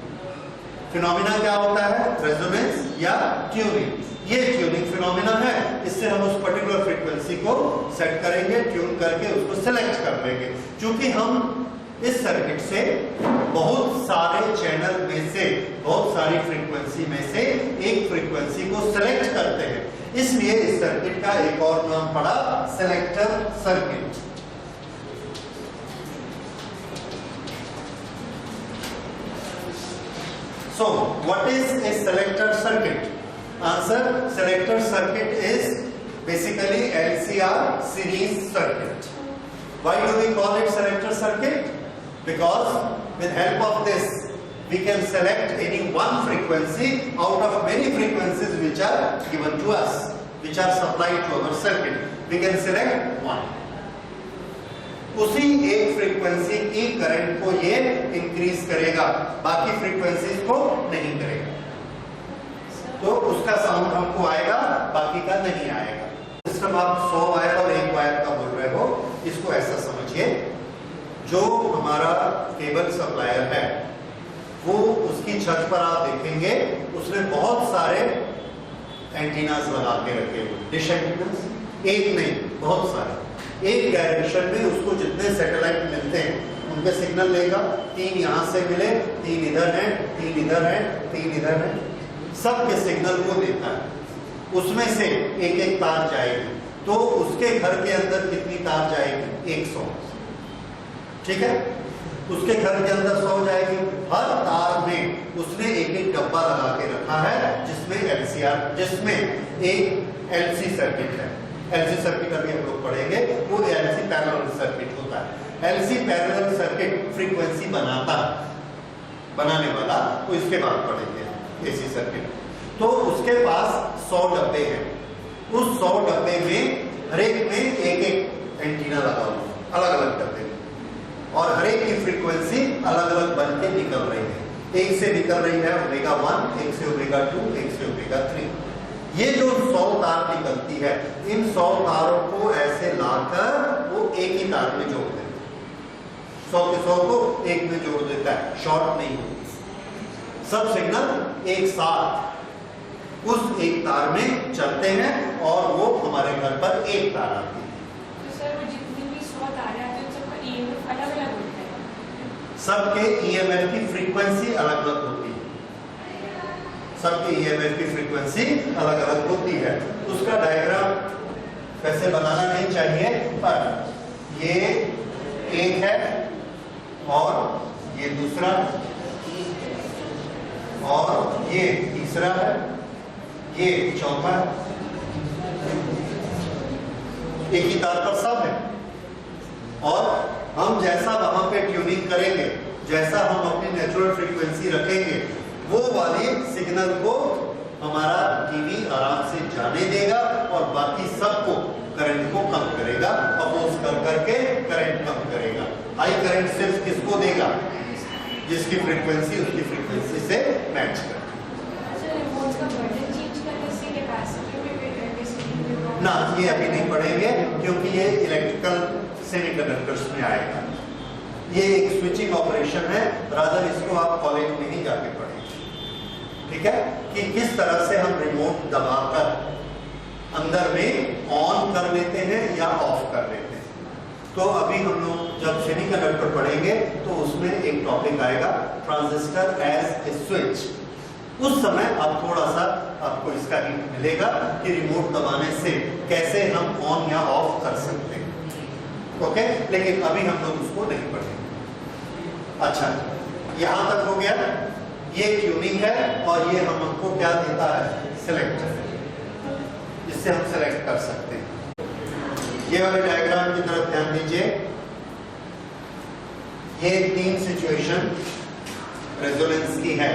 S1: फिनोमिना क्या होता है, रेजोनेंस या ट्यूनिंग। ये ट्यूनिंग फिनोमिना है, इससे हम उस पर्टिकुलर फ्रीक्वेंसी को सेट करेंगे, ट्यून करके उसको सेलेक्ट कर लेंगे। क्योंकि हम इस सर्किट से बहुत सारे चैनल में से, बहुत सारी फ्रीक्वेंसी में से एक फ्रीक्वेंसी को सेलेक्ट करते हैं, इसलिए इस सर्किट का एक और नाम पड़ा selector circuit. So, what is a selector circuit? Answer: selector circuit is basically LCR series circuit. Why do we call it selector circuit? Because with help of this we can select any one frequency out of many frequencies which are given to us, which are supplied to our circuit. We can select one. उसी एक frequency की current को ये increase करेगा, बाकी frequencies को नहीं करेगा। तो उसका साउंड हमको आएगा, बाकी का नहीं आएगा। सिस्टम आप 100 वायर और 1 वायर का बोल रहे हो, इसको ऐसा समझिए, जो हमारा केबल सप्लायर है वो उसकी छत पर आप देखेंगे उसने बहुत सारे एंटीनास लगा के रखे हुए, डिश एंटीनास, एक नहीं बहुत सारे। एक डायरेक्शन में उसको जितने सैटेलाइट मिलते हैं उनके सिग्नल लेगा, 3 यहां से मिले, 3 इधर है, 3 इधर है, 3 इधर है, सबके सिग्नल को देता है। उसमें से एक एक तार जाएगी, तो उसके घर के अंदर कितनी तार जाएगी, 100। ठीक है, उसके घर के अंदर 100 जाएगी। हर तार में उसने एक एक डब्बा लगा के रखा है जिसमें LCR, जिसमें एक LC सर्किट है। LC सर्किट अभी हम लोग पढ़ेंगे, वो LC पैरेलल सर्किट होता है। LC पैरेलल सर्किट फ्रीक्वेंसी बनाता है, बनाने वाला, तो इसके बाद पढ़ेंगे AC सर्किट। तो उसके पास 100 डब्बे हैं, उस 100 डब्बे में हर एक में एक एक एंटीना लगा हुआ, अलग अलग डब्बे में, और हर एक की फ्रीक्वेंसी अलग अलग बन के निकल रही है। एक से निकल रही है ओमेगा 1, एक से ओमेगा 2, एक से ओमेगा 3। ये जो 100 तार निकलती है, इन 100 तारों को ऐसे लाकर वो एक ही तार में जोड़ देता है, 100 के 100 को एक में जोड़ देता है, शॉर्ट नहीं होती। सब सिग्नल एक साथ उस एक तार में चलते हैं और वो हमारे घर पर एक तार आती है।
S2: तो सर वो जितनी भी 100 तारें आती हैं सबका EMF अलग अलग होता है?
S1: सबके EMF की फ्रीक्वेंसी अलग अलग होती है, सबके EMF की फ्रीक्वेंसी अलग अलग होती है। उसका डायग्राम वैसे बनाना नहीं चाहिए, पर ये एक है और ये दूसरा और ये तीसरा है, ये चौथा है, एक ही तार पर सब है। और हम जैसा वहां पे ट्यूनिंग करेंगे, जैसा हम अपनी नेचुरल फ्रीक्वेंसी रखेंगे, वो वाली सिग्नल को हमारा टीवी आराम से जाने देगा और बाकी सबको करंट को कम करेगा, अपोज कर करके करंट कम करेगा। हाई करंट सिर्फ किसको देगा, जिसकी फ्रीक्वेंसी उसकी फ्रीक्वेंसी से मैच करती है।
S2: अच्छा, रिमोट का बटन चेंज करने से कैपेसिटी
S1: ना, ये अभी नहीं पढ़ेंगे क्योंकि ये इलेक्ट्रिकल सेमीकंडक्टर्स में आएगा। ये एक स्विचिंग ऑपरेशन है, रादर इसको आप कॉलेज में ही जाके पढ़ेंगे, ठीक है, कि किस तरह से हम रिमोट दबाकर अंदर में ऑन कर लेते हैं या ऑफ कर लेते हैं। तो अभी हम लोग जब सेमीकंडक्टर पढ़ेंगे तो उसमें एक टॉपिक आएगा ट्रांजिस्टर एज ए स्विच। उस समय आप थोड़ा सा आपको इसका हिंट मिलेगा कि रिमोट दबाने से कैसे हम ऑन या ऑफ कर सकते हैं, ओके। लेकिन अभी हम लोग उसको नहीं पढ़ेंगे। अच्छा, यहां तक हो गया। ये ट्यूनिंग है और ये हमको क्या देता है, सिलेक्टर, जिससे हम सेलेक्ट कर सकते हैं। ये वाले डायग्राम की तरफ ध्यान दीजिए। ये 3 सिचुएशन रेजोनेंस की है।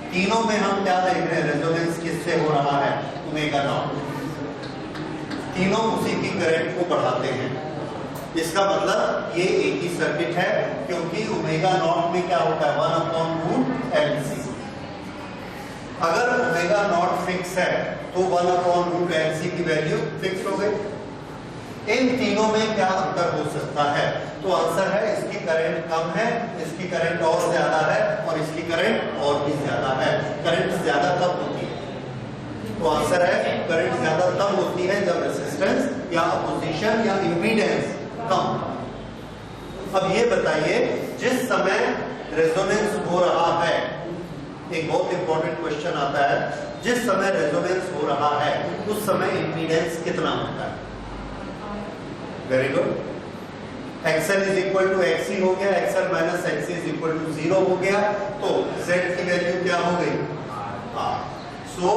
S1: तीनों में हम क्या देख रहे हैं, रेजोनेंस किससे हो रहा है, ओमेगा नॉट। तीनों उसी की करंट को बढ़ाते हैं। इसका मतलब ये एक ही सर्किट है, क्योंकि ओमेगा नॉट में क्या होता है, 1/√LC। अगर ओमेगा नॉट फिक्स है तो 1/√LC की वैल्यू फिक्स हो गई। इन तीनों में क्या अंतर हो सकता है, तो आंसर है इसकी करंट कम है, इसकी करंट और ज्यादा है, और इसकी करंट और भी ज्यादा है। करंट ज्यादा कब होती है, तो आंसर है करंट ज्यादा तब होती है जब रेजिस्टेंस या अपोजिशन या इम्पीडेंस कम। अब ये बताइए, जिस समय रेजोनेंस हो रहा है, एक बहुत इंपॉर्टेंट क्वेश्चन आता है, जिस समय रेजोनेंस हो रहा है उस समय इम्पीडेंस कितना होता है। Very good. XL is equal to XC हो गया, XL minus XC is equal to 0 हो गया, तो Z की वैल्यू क्या हो गई, R। सो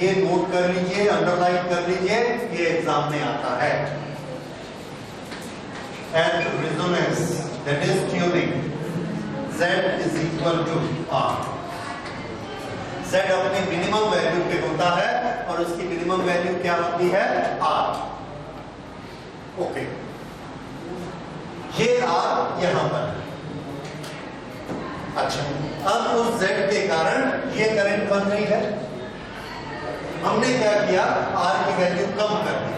S1: ये नोट कर लीजिए, अंडरलाइन कर लीजिए, ये एग्जाम में आता है। At resonance that is tuning, Z is equal to R। Z अपनी मिनिमम वैल्यू पे होता है और उसकी मिनिमम वैल्यू क्या होती है, R। ओके, ये R यहां पर है। अच्छा, अब उस Z के कारण ये करंट बन रही है। हमने क्या किया, R की वैल्यू कम कर दी।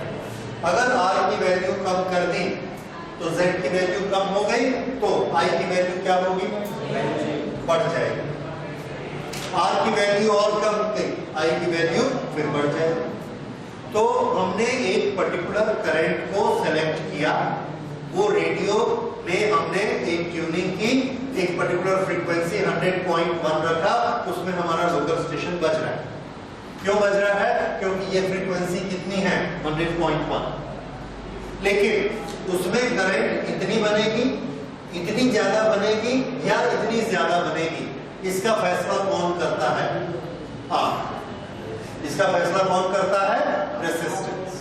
S1: अगर R की वैल्यू कम कर दी तो Z की वैल्यू कम हो गई, तो I की वैल्यू क्या होगी, बढ़ जाएगी। R की वैल्यू और कम गई, I की वैल्यू फिर बढ़ जाएगी। तो हमने एक पर्टिकुलर करंट को सेलेक्ट किया, वो रेडियो में हमने एक ट्यूनिंग की, एक पर्टिकुलर फ्रीक्वेंसी 100.1 रखा, उसमें हमारा लोकल स्टेशन बज रहा है। क्यों बज रहा है, क्योंकि ये फ्रीक्वेंसी कितनी है, 100.1। लेकिन उसमें करंट इतनी बनेगी, इतनी ज्यादा बनेगी या इतनी ज्यादा बनेगी, इसका फैसला कौन करता है, इसका फैसला कौन करता है, रेजिस्टेंस।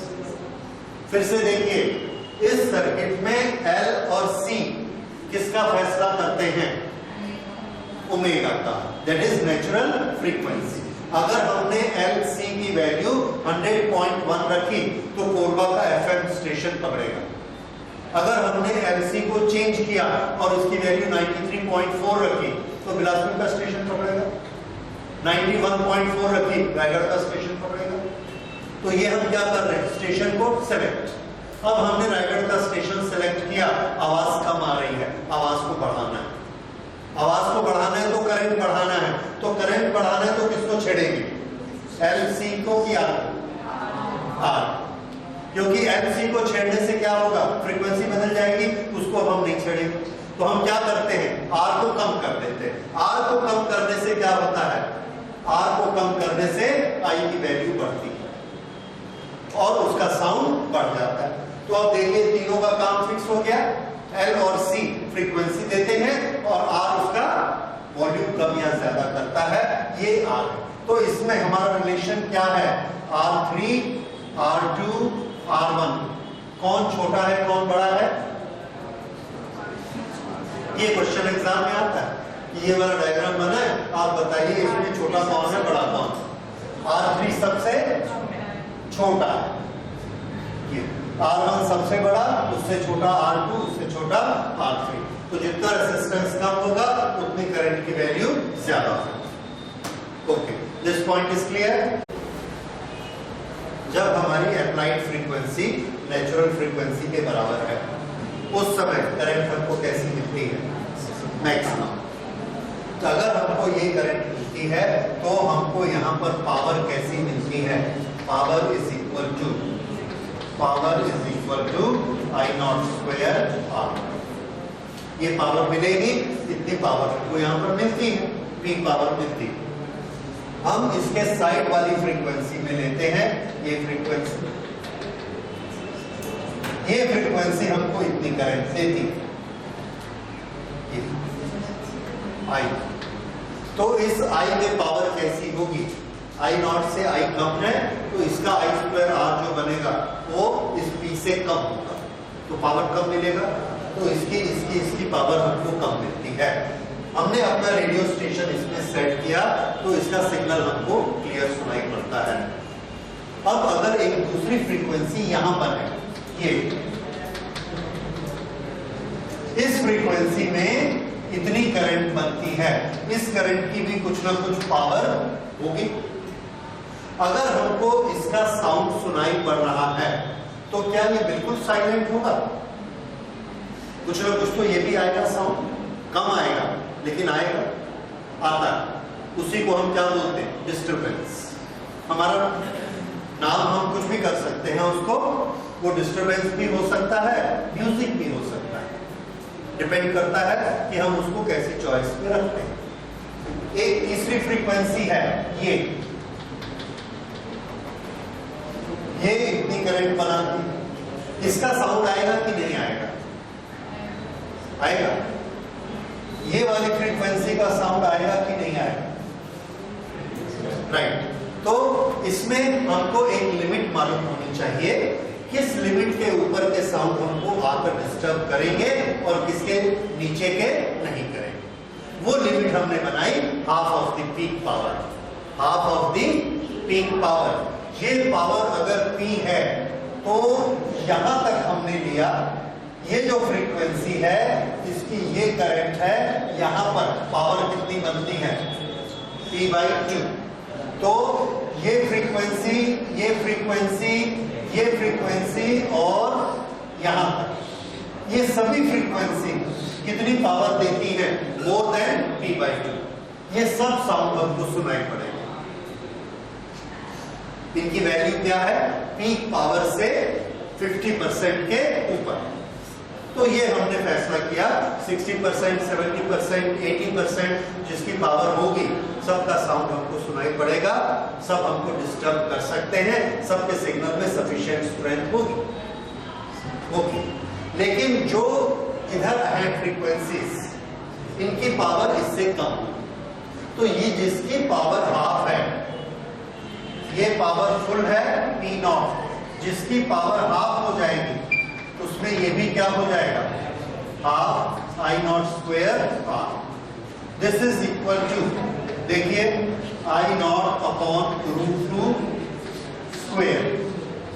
S1: फिर से देखिए, इस सर्किट में L और C किसका फैसला करते हैं, ओमेगा का, दैट इज नेचुरल फ्रीक्वेंसी। अगर हमने LC की वैल्यू 100.1 रखी तो कोरबा का FM स्टेशन पकड़ेगा। अगर हमने LC को चेंज किया और उसकी वैल्यू 93.4 रखी तो बिलासपुर का स्टेशन पकड़ेगा। 91.4 रखी, रायगढ़ का स्टेशन पकड़ेगा। तो ये हम क्या कर रहे हैं, स्टेशन को सेलेक्ट। अब हमने रायगढ़ का स्टेशन सेलेक्ट किया, आवाज कम आ रही है, आवाज को बढ़ाना है। आवाज को बढ़ाना है तो करंट बढ़ाना है, तो करंट बढ़ाना है तो किसको छेड़ेंगे, LC को कि R। क्योंकि LC को छेड़ने से क्या होगा, फ्रीक्वेंसी बदल जाएगी, उसको हम नहीं छेड़ेंगे। तो हम क्या करते हैं, R को कम कर देते हैं। R को कम करने से क्या होता है, R को कम करने से I की वैल्यू बढ़ती है और उसका साउंड बढ़ जाता है। तो अब देखिए, तीनों का काम फिक्स हो गया। L और C फ्रीक्वेंसी देते हैं और R उसका वॉल्यूम कम या ज्यादा करता है, ये R है। तो इसमें हमारा रिलेशन क्या है, R3, R2, R1, कौन छोटा है कौन बड़ा है, ये क्वेश्चन एग्जाम में आता है। ये वाला डायग्राम बना है, आप बताइए इसमें छोटा कौन है बड़ा कौन। R3 सबसे छोटा है, R1 सबसे बड़ा, उससे छोटा R2, उससे छोटा R3। तो जितना रेजिस्टेंस कम होगा उतनी करंट की वैल्यू ज्यादा होगी। Okay, this point is clear. जब हमारी अप्लाइड फ्रीक्वेंसी नेचुरल फ्रीक्वेंसी के बराबर है, उस समय करंट हमको कैसी मिलती है? मैक्सिमम। तो अगर हमको ये करंट मिलती है तो हमको यहाँ पर पावर कैसी मिलती है? Power is equal to I naught square R। ये पावर मिलेगी, इतनी पावर हमको यहाँ पर मिलती है, पीक पावर मिलती है। हम इसके साइड वाली फ्रीक्वेंसी में लेते हैं, ये फ्रीक्वेंसी हमको इतनी करंट देती है, I। तो इस I में पावर कैसी होगी? I नॉट से I कम है तो इसका I स्क्वायर R जो बनेगा वो इस P से कम होगा, तो पावर कम मिलेगा, तो इसकी पावर हमको कम मिलती है। हमने अपना रेडियो स्टेशन इसमें सेट किया तो इसका सिग्नल हमको क्लियर सुनाई पड़ता है। अब अगर एक दूसरी फ्रीक्वेंसी यहां पर है, ये इस फ्रीक्वेंसी में इतनी करंट बनती है, इस करंट की भी कुछ ना कुछ पावर होगी। अगर हमको इसका साउंड सुनाई पड़ रहा है तो क्या ये बिल्कुल साइलेंट होगा? कुछ ना कुछ तो ये भी आएगा, साउंड कम आएगा लेकिन आएगा, आता है। उसी को हम क्या बोलते हैं? डिस्टरबेंस। हमारा नाम हम कुछ भी कर सकते हैं उसको, वो डिस्टरबेंस भी हो सकता है, म्यूजिक भी हो सकता है, डिपेंड करता है कि हम उसको कैसी चॉइस में रखते हैं। एक तीसरी फ्रीक्वेंसी है ये इतनी करंट बनाती है, इसका साउंड आएगा कि नहीं आएगा? आएगा। ये वाली फ्रीक्वेंसी का साउंड आएगा कि नहीं आएगा? राइट। तो इसमें हमको एक लिमिट मालूम होनी चाहिए, किस लिमिट के ऊपर के साउंड हमको आकर डिस्टर्ब करेंगे और किसके नीचे के नहीं करेंगे। वो लिमिट हमने बनाई half of the peak power. Half of the peak power, ये पावर अगर P है तो यहां तक हमने लिया, ये जो फ्रीक्वेंसी है इसकी ये करंट है, यहां पर पावर कितनी बनती है? P/2। तो ये फ्रीक्वेंसी और यहां तक ये सभी फ्रीक्वेंसी कितनी पावर देती है? More than P/2। ये सब साउंड हमको सुनाई पड़ेगा। इनकी वैल्यू क्या है? पीक पावर से 50% के ऊपर। तो ये हमने फैसला किया 60%, 70%, 80% जिसकी पावर होगी सबका साउंड हमको सुनाई पड़ेगा, सब हमको डिस्टर्ब कर सकते हैं, सबके सिग्नल में सफिशिएंट स्ट्रेंथ होगी। ओके, लेकिन जो इधर है फ्रीक्वेंसीज, इनकी पावर इससे कम होगी। तो ये जिसकी पावर हाफ है, ये पावर फुल है P0, जिसकी पावर हाफ हो जाएगी उसमें ये भी क्या हो जाएगा? Half I naught square R। This is equal to, देखिए, I naught upon √2 square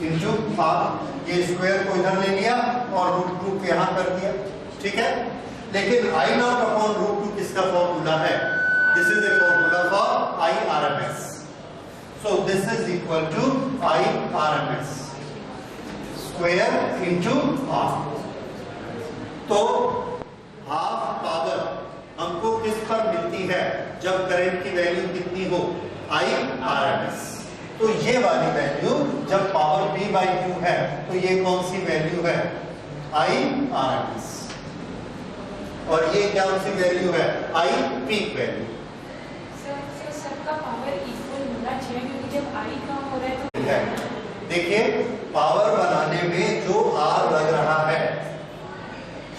S1: into half. ये स्क्वायर को इधर ले लिया और √2 को यहां कर दिया, ठीक है। लेकिन I नॉट अपॉन √2 किसका फॉर्मूला है? This is a formula for IRMS। So this is equal to IRMS square into half। तो हाफ पावर हमको किस पर मिलती है जब करंट की वैल्यू कितनी हो? IRMS। तो ये वाली वैल्यू जब पावर P/2 है तो ये कौन सी वैल्यू है? IRMS। और ये क्या सी वैल्यू है? I peak value.
S2: सबका पावर इक्वल होना चाहिए, क्योंकि जब I कम हो रहा है तो
S1: है। देखिए, पावर बनाने में जो R लग रहा है,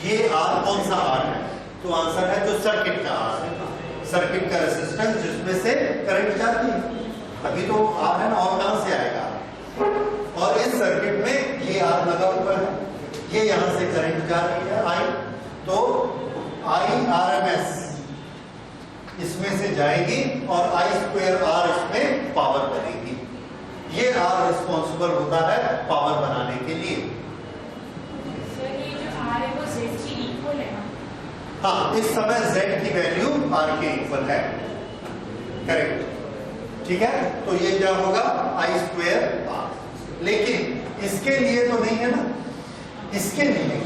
S1: ये R कौन सा R है? तो आंसर है जो सर्किट का R है, सर्किट का रेजिस्टेंस जिसमें से करंट जाती है। अभी तो R है ना, और कहां से आएगा? और इस सर्किट में ये R लगा हुआ है, ये यहां से करंट जा रही है I, तो IRMS इसमें से जाएगी और I²R इसमें पावर बनेगी। ये R रिस्पॉन्सिबल होता है पावर बनाने के लिए।
S2: सर ये जो R है वो Z की इक्वल है ना?
S1: हाँ, इस समय Z की वैल्यू R के इक्वल है, करेक्ट, ठीक है। तो ये क्या होगा? I²R। लेकिन इसके लिए तो नहीं है ना, इसके लिए,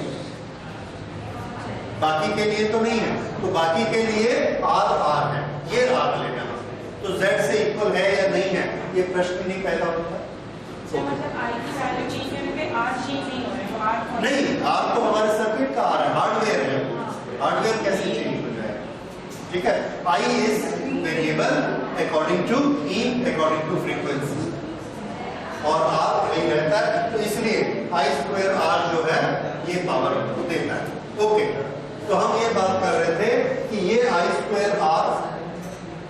S1: बाकी के लिए तो नहीं है, तो बाकी के लिए R है, ये R लेना है। तो Z से इक्वल है या नहीं है, ये प्रश्न नहीं पैदा होता।
S2: मतलब I की वैल्यू चेंज करने पे R चेंज नहीं हो रहा है, तो R
S1: नहीं, R तो हमारे सर्किट का R है, हार्डवेयर है, हार्डवेयर कैसे चेंज हो जाएगा? ठीक है, I is variable according to E, according to frequency, और R वही रहता है, तो इसलिए I² R जो है ये पावर को देता है। ओके, तो हम ये बात कर रहे थे कि ये I² R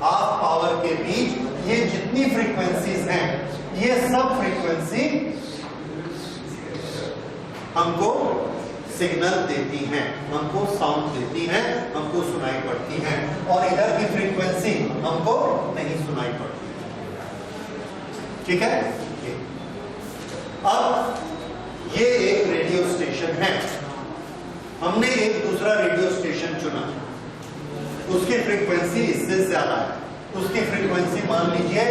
S1: हाफ पावर के बीच ये जितनी फ्रीक्वेंसीज हैं, ये सब फ्रीक्वेंसी हमको सिग्नल देती हैं, हमको साउंड देती हैं, हमको सुनाई पड़ती हैं, और इधर की फ्रीक्वेंसी हमको नहीं सुनाई पड़ती। ठीक है, अब ये एक रेडियो स्टेशन है, हमने एक दूसरा रेडियो स्टेशन चुना, उसकी फ्रीक्वेंसी इससे ज्यादा है, उसकी फ्रीक्वेंसी मान लीजिए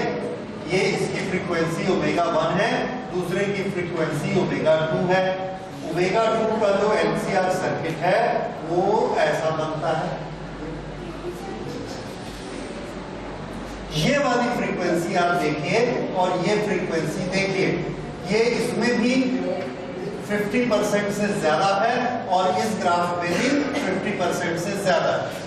S1: ये इसकी फ्रीक्वेंसी ω1 है, दूसरे की फ्रीक्वेंसी ω2 है। ω2 का जो LCR सर्किट है वो ऐसा बनता है, ये वाली फ्रीक्वेंसी आप देखिए और ये फ्रीक्वेंसी देखिए, ये इसमें भी 50% से ज्यादा है और इस ग्राफ में भी 50% से ज्यादा है।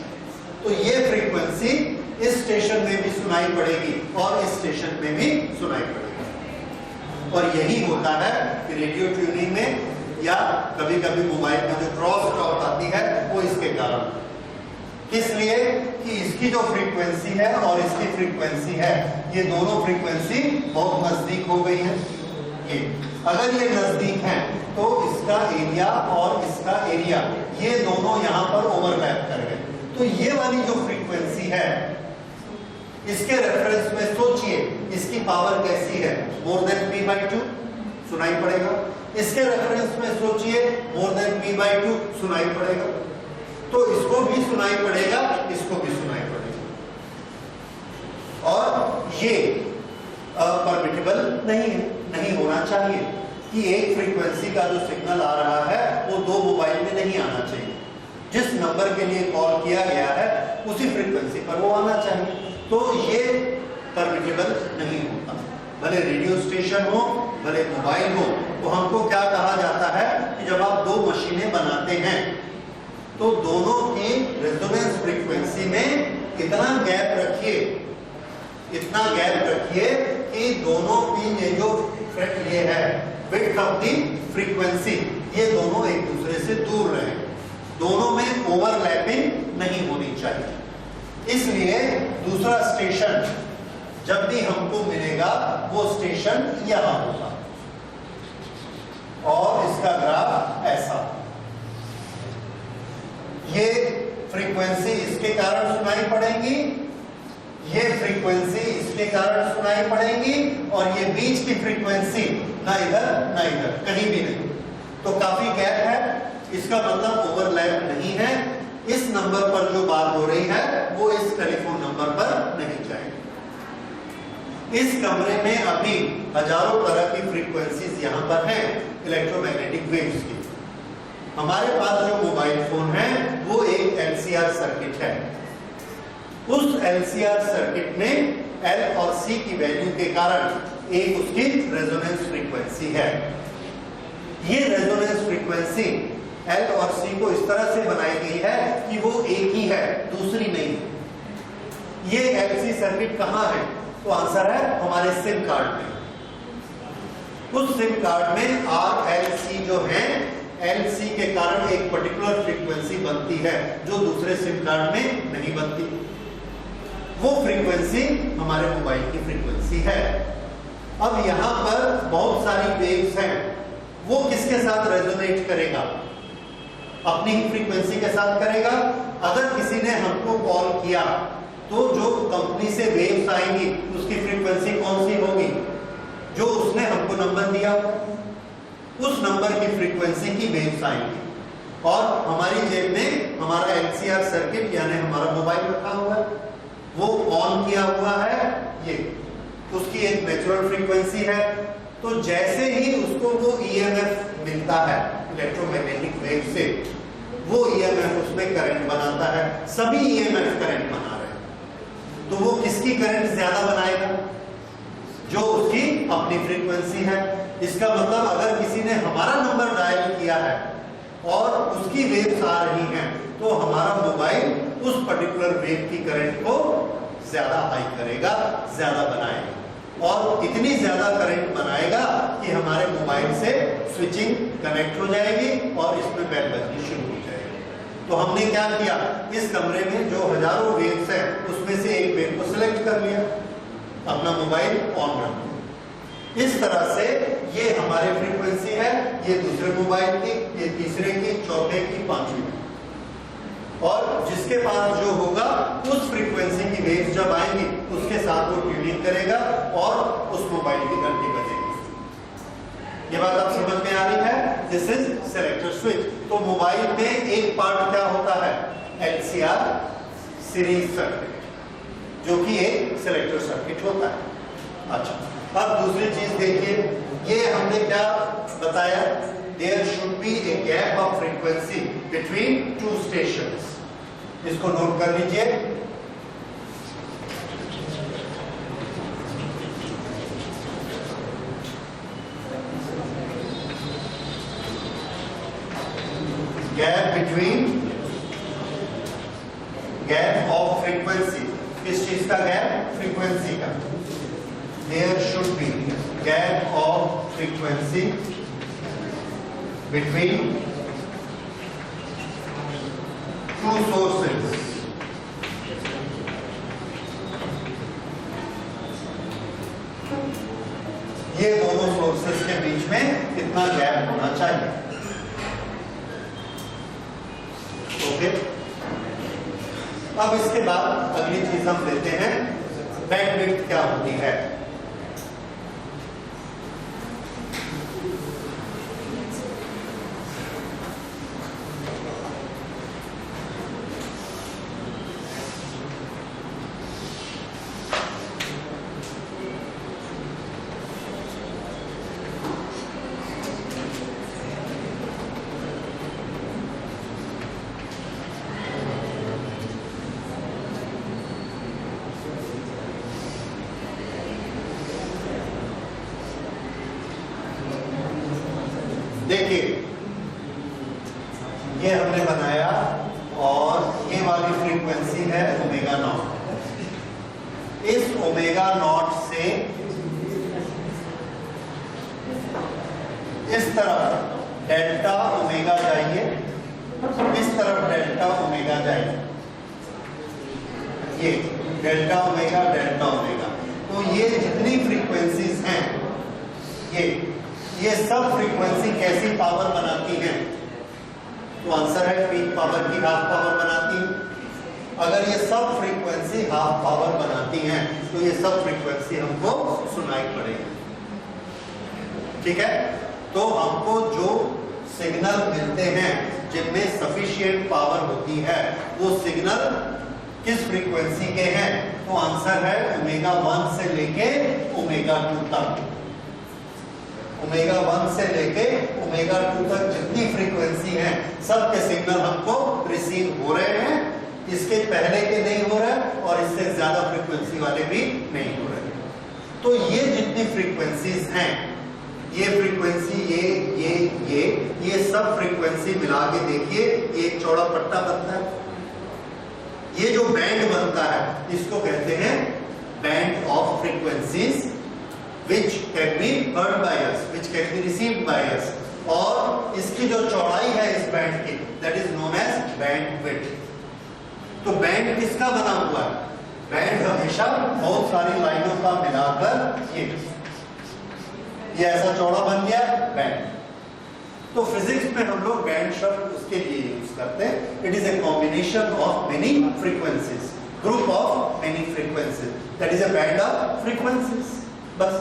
S1: तो ये फ्रीक्वेंसी इस स्टेशन में भी सुनाई पड़ेगी और इस स्टेशन में भी सुनाई पड़ेगी, और यही होता है कि रेडियो ट्यूनिंग में या कभी कभी मोबाइल में जो क्रॉस टॉक आती है वो इसके कारण, इसलिए कि इसकी जो फ्रीक्वेंसी है और इसकी फ्रीक्वेंसी है, ये दोनों फ्रीक्वेंसी बहुत नजदीक हो गई है। ये अगर ये नजदीक हैं तो इसका एरिया और इसका एरिया ये दोनों यहां पर ओवरलैप कर गए, तो ये वाली जो फ्रीक्वेंसी है इसके रेफरेंस में सोचिए इसकी पावर कैसी है, मोर देन p/2 सुनाई पड़ेगा, इसके रेफरेंस में सोचिए मोर देन p/2 सुनाई पड़ेगा, तो इसको भी सुनाई पड़ेगा, इसको भी सुनाई पड़ेगा, और ये परमिटेबल नहीं है, नहीं होना चाहिए कि एक फ्रीक्वेंसी का जो सिग्नल आ रहा है वो दो मोबाइल में नहीं आना चाहिए, जिस नंबर के लिए कॉल किया गया है उसी फ्रीक्वेंसी पर वो आना चाहिए, तो ये परमिटेबल नहीं होता। भले रेडियो स्टेशन हो, भले मोबाइल हो, तो हमको क्या कहा जाता है कि जब आप दो मशीनें बनाते हैं तो दोनों की रेजोनेंस फ्रीक्वेंसी में इतना गैप रखिए, इतना गैप रखिए कि दोनों की ये जो ये है विड्थ ऑफ द फ्रीक्वेंसी, ये दोनों एक दूसरे से दूर रहे, दोनों में ओवरलैपिंग नहीं होनी चाहिए। इसलिए दूसरा स्टेशन जब भी हमको मिलेगा वो स्टेशन यहां होगा और इसका ग्राफ ऐसा, ये फ्रीक्वेंसी इसके कारण सुनाई पड़ेगी, ये फ्रीक्वेंसी इसके कारण सुनाई पड़ेगी, और ये बीच की फ्रीक्वेंसी ना इधर ना इधर, कहीं भी नहीं, तो काफी गैप है, इसका मतलब ओवरलैप नहीं है। इस नंबर पर जो बात हो रही है वो इस टेलीफोन नंबर पर नहीं जाएगी। इस कमरे में अभी हजारों तरह की फ्रीक्वेंसीज यहां पर हैं इलेक्ट्रोमैग्नेटिक वेव्स की। हमारे पास जो मोबाइल फोन है वो एक LCR सर्किट है, उस LCR सर्किट में L और C की वैल्यू के कारण एक उसकी रेजोनेंस फ्रीक्वेंसी है। ये रेजोनेंस फ्रीक्वेंसी L और C को इस तरह से बनाई गई है कि वो एक ही है, दूसरी नहीं। ये LC सर्किट कहां है? तो आंसर है हमारे सिम कार्ड में। उस सिम कार्ड में RLC जो है, LC के कारण एक पर्टिकुलर फ्रीक्वेंसी बनती है जो दूसरे सिम कार्ड में नहीं बनती। वो फ्रीक्वेंसी हमारे मोबाइल की फ्रीक्वेंसी है। अब यहां पर बहुत सारी वेव्स हैं, वो किसके साथ रेजोनेट करेगा? अपनी ही फ्रीक्वेंसी के साथ करेगा। अगर किसी ने हमको कॉल किया तो जो कंपनी से वेव्स आएंगी उसकी फ्रीक्वेंसी कौन सी होगी? जो उसने हमको नंबर दिया उस नंबर की फ्रीक्वेंसी की वेव्स आएंगी, और हमारी जेब में हमारा LCR सर्किट यानी हमारा मोबाइल रखा हुआ है, वो ऑन किया हुआ है, ये उसकी एक नेचुरल फ्रीक्वेंसी है, तो जैसे ही उसको वो ईएमएफ मिलता है इलेक्ट्रोमैग्नेटिक वेव से, वो ईएमएफ उसमें करंट बनाता है। सभी ईएमएफ करंट बना रहे हैं, तो वो किसकी करंट ज्यादा बनाएगा? जो उसकी अपनी फ्रीक्वेंसी है। इसका मतलब अगर किसी ने हमारा नंबर डायल किया है और उसकी वेव्स आ रही हैं, तो हमारा मोबाइल उस पर्टिकुलर वेव की करंट को ज्यादा हाई करेगा, ज्यादा बनाएगा, और इतनी ज्यादा करंट बनाएगा कि हमारे मोबाइल से स्विचिंग कनेक्ट हो जाएगी और इसमें बेल बजनी शुरू हो जाएगी। तो हमने क्या किया, इस कमरे में जो हजारों वेव्स हैं उसमें से एक वेव को सिलेक्ट कर लिया, अपना मोबाइल ऑन रख दिया। इस तरह से ये हमारी फ्रीक्वेंसी है, ये दूसरे मोबाइल की, ये तीसरे की, चौथे की, पांचवी की, और जिसके पास जो होगा उस फ्रीक्वेंसी की वेव्स जब आएंगी उसके साथ वो ट्यूनिंग करेगा और उस मोबाइल की घंटी बजेगी। ये बात आप समझ में आ रही है? This is selector switch. तो मोबाइल में एक पार्ट क्या होता है? LCR सीरीज सर्किट, जो कि एक सेलेक्टर सर्किट होता है। अच्छा, अब दूसरी चीज देखिए, ये हमने क्या बताया? There should be a gap of frequency between two stations. इसको नोट कर लीजिए। Gap of frequency. किस चीज का गैप? फ्रीक्वेंसी का। There should be gap of frequency between two sources. ये दोनों सोर्सेस के बीच में कितना गैप होना चाहिए? ओके। अब इसके बाद अगली चीज हम लेते हैं, बैंडविड्थ क्या होती है। देखिए, ये हमने बनाया और ये वाली फ्रीक्वेंसी है ओमेगा नॉट। इस ओमेगा नॉट से इस तरफ डेल्टा ओमेगा जाइए, इस तरफ डेल्टा ओमेगा जाइए, ये डेल्टा ओमेगा, डेल्टा ओमेगा। तो ये जितनी फ्रीक्वेंसीज हैं, ये सब फ्रीक्वेंसी कैसी पावर बनाती है? तो आंसर है पीक पावर की हाफ पावर बनाती है। अगर ये सब फ्रीक्वेंसी हाफ पावर बनाती हैं, तो ये सब फ्रीक्वेंसी हमको सुनाई पड़ेगी। ठीक है? तो हमको जो सिग्नल मिलते हैं जिनमें सफिशिएंट पावर होती है, वो सिग्नल किस फ्रीक्वेंसी के हैं? तो आंसर है ओमेगा 1 से लेके ओमेगा 2 तक। ओमेगा 1 से लेके ओमेगा 2 तक जितनी फ्रीक्वेंसी है, सबके सिग्नल हमको रिसीव हो रहे हैं। इसके पहले के नहीं हो रहे और इससे ज्यादा फ्रीक्वेंसी वाले भी नहीं हो रहे। तो ये जितनी फ्रीक्वेंसीज हैं, ये फ्रीक्वेंसी, ये सब फ्रीक्वेंसी मिला के देखिए, एक चौड़ा पट्टा बनता है। ये जो बैंड बनता है, इसको कहते हैं band of frequencies which can be heard by us, which can be received by us, और इसकी जो चौड़ाई है इस बैंड की, that is known as bandwidth। तो बैंड किसका बना हुआ है? बैंड हमेशा बहुत सारी लाइनों का मिलाकर ये ऐसा चौड़ा बन गया बैंड। तो फिजिक्स में हम लोग बैंड शब्द उसके लिए यूज करते हैं। It is a combination of many frequencies, group of many frequencies, that is a band of frequencies. बस,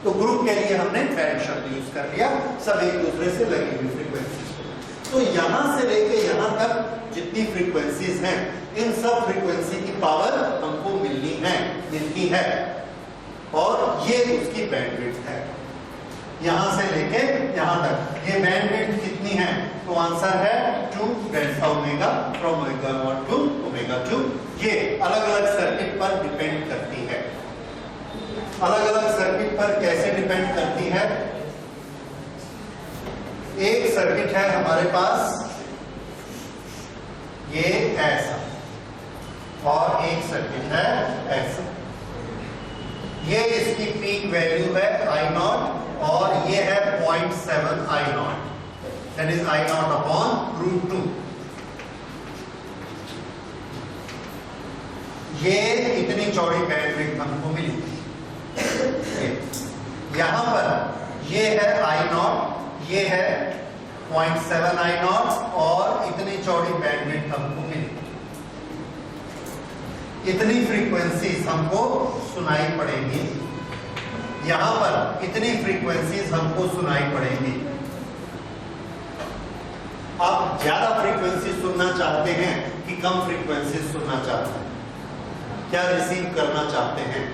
S1: तो ग्रुप के लिए हमने बैंड शब्द यूज कर लिया, सब एक दूसरे से लगी हुई फ्रीक्वेंसी। तो यहां से लेके यहां तक जितनी फ्रीक्वेंसीज हैं, इन सब फ्रीक्वेंसी की पावर हमको मिलती है, और ये उसकी बैंडविड्थ है। यहां से लेके यहां तक। ये बैंडविड्थ कितनी है? तो आंसर है 2 delta omega from omega 1 to omega 2। ये अलग अलग सर्किट पर डिपेंड करती है। अलग अलग सर्किट पर कैसे डिपेंड करती है? एक सर्किट है हमारे पास ये ऐसा, और एक सर्किट है ऐसा। ये इसकी पीक वैल्यू है I0 और ये है 0.7 I0, that is I0 upon √2। ये इतनी चौड़ी बैंडविड्थ हमको मिली थी। यहां पर ये है I0, ये है 0.7 I0 और इतनी चौड़ी बैंडविड्थ हमको मिली। इतनी फ्रीक्वेंसीज हमको सुनाई पड़ेंगी, यहां पर इतनी फ्रीक्वेंसीज हमको सुनाई पड़ेंगी। आप ज्यादा फ्रीक्वेंसी सुनना चाहते हैं कि कम फ्रीक्वेंसी सुनना चाहते हैं? क्या रिसीव करना चाहते हैं?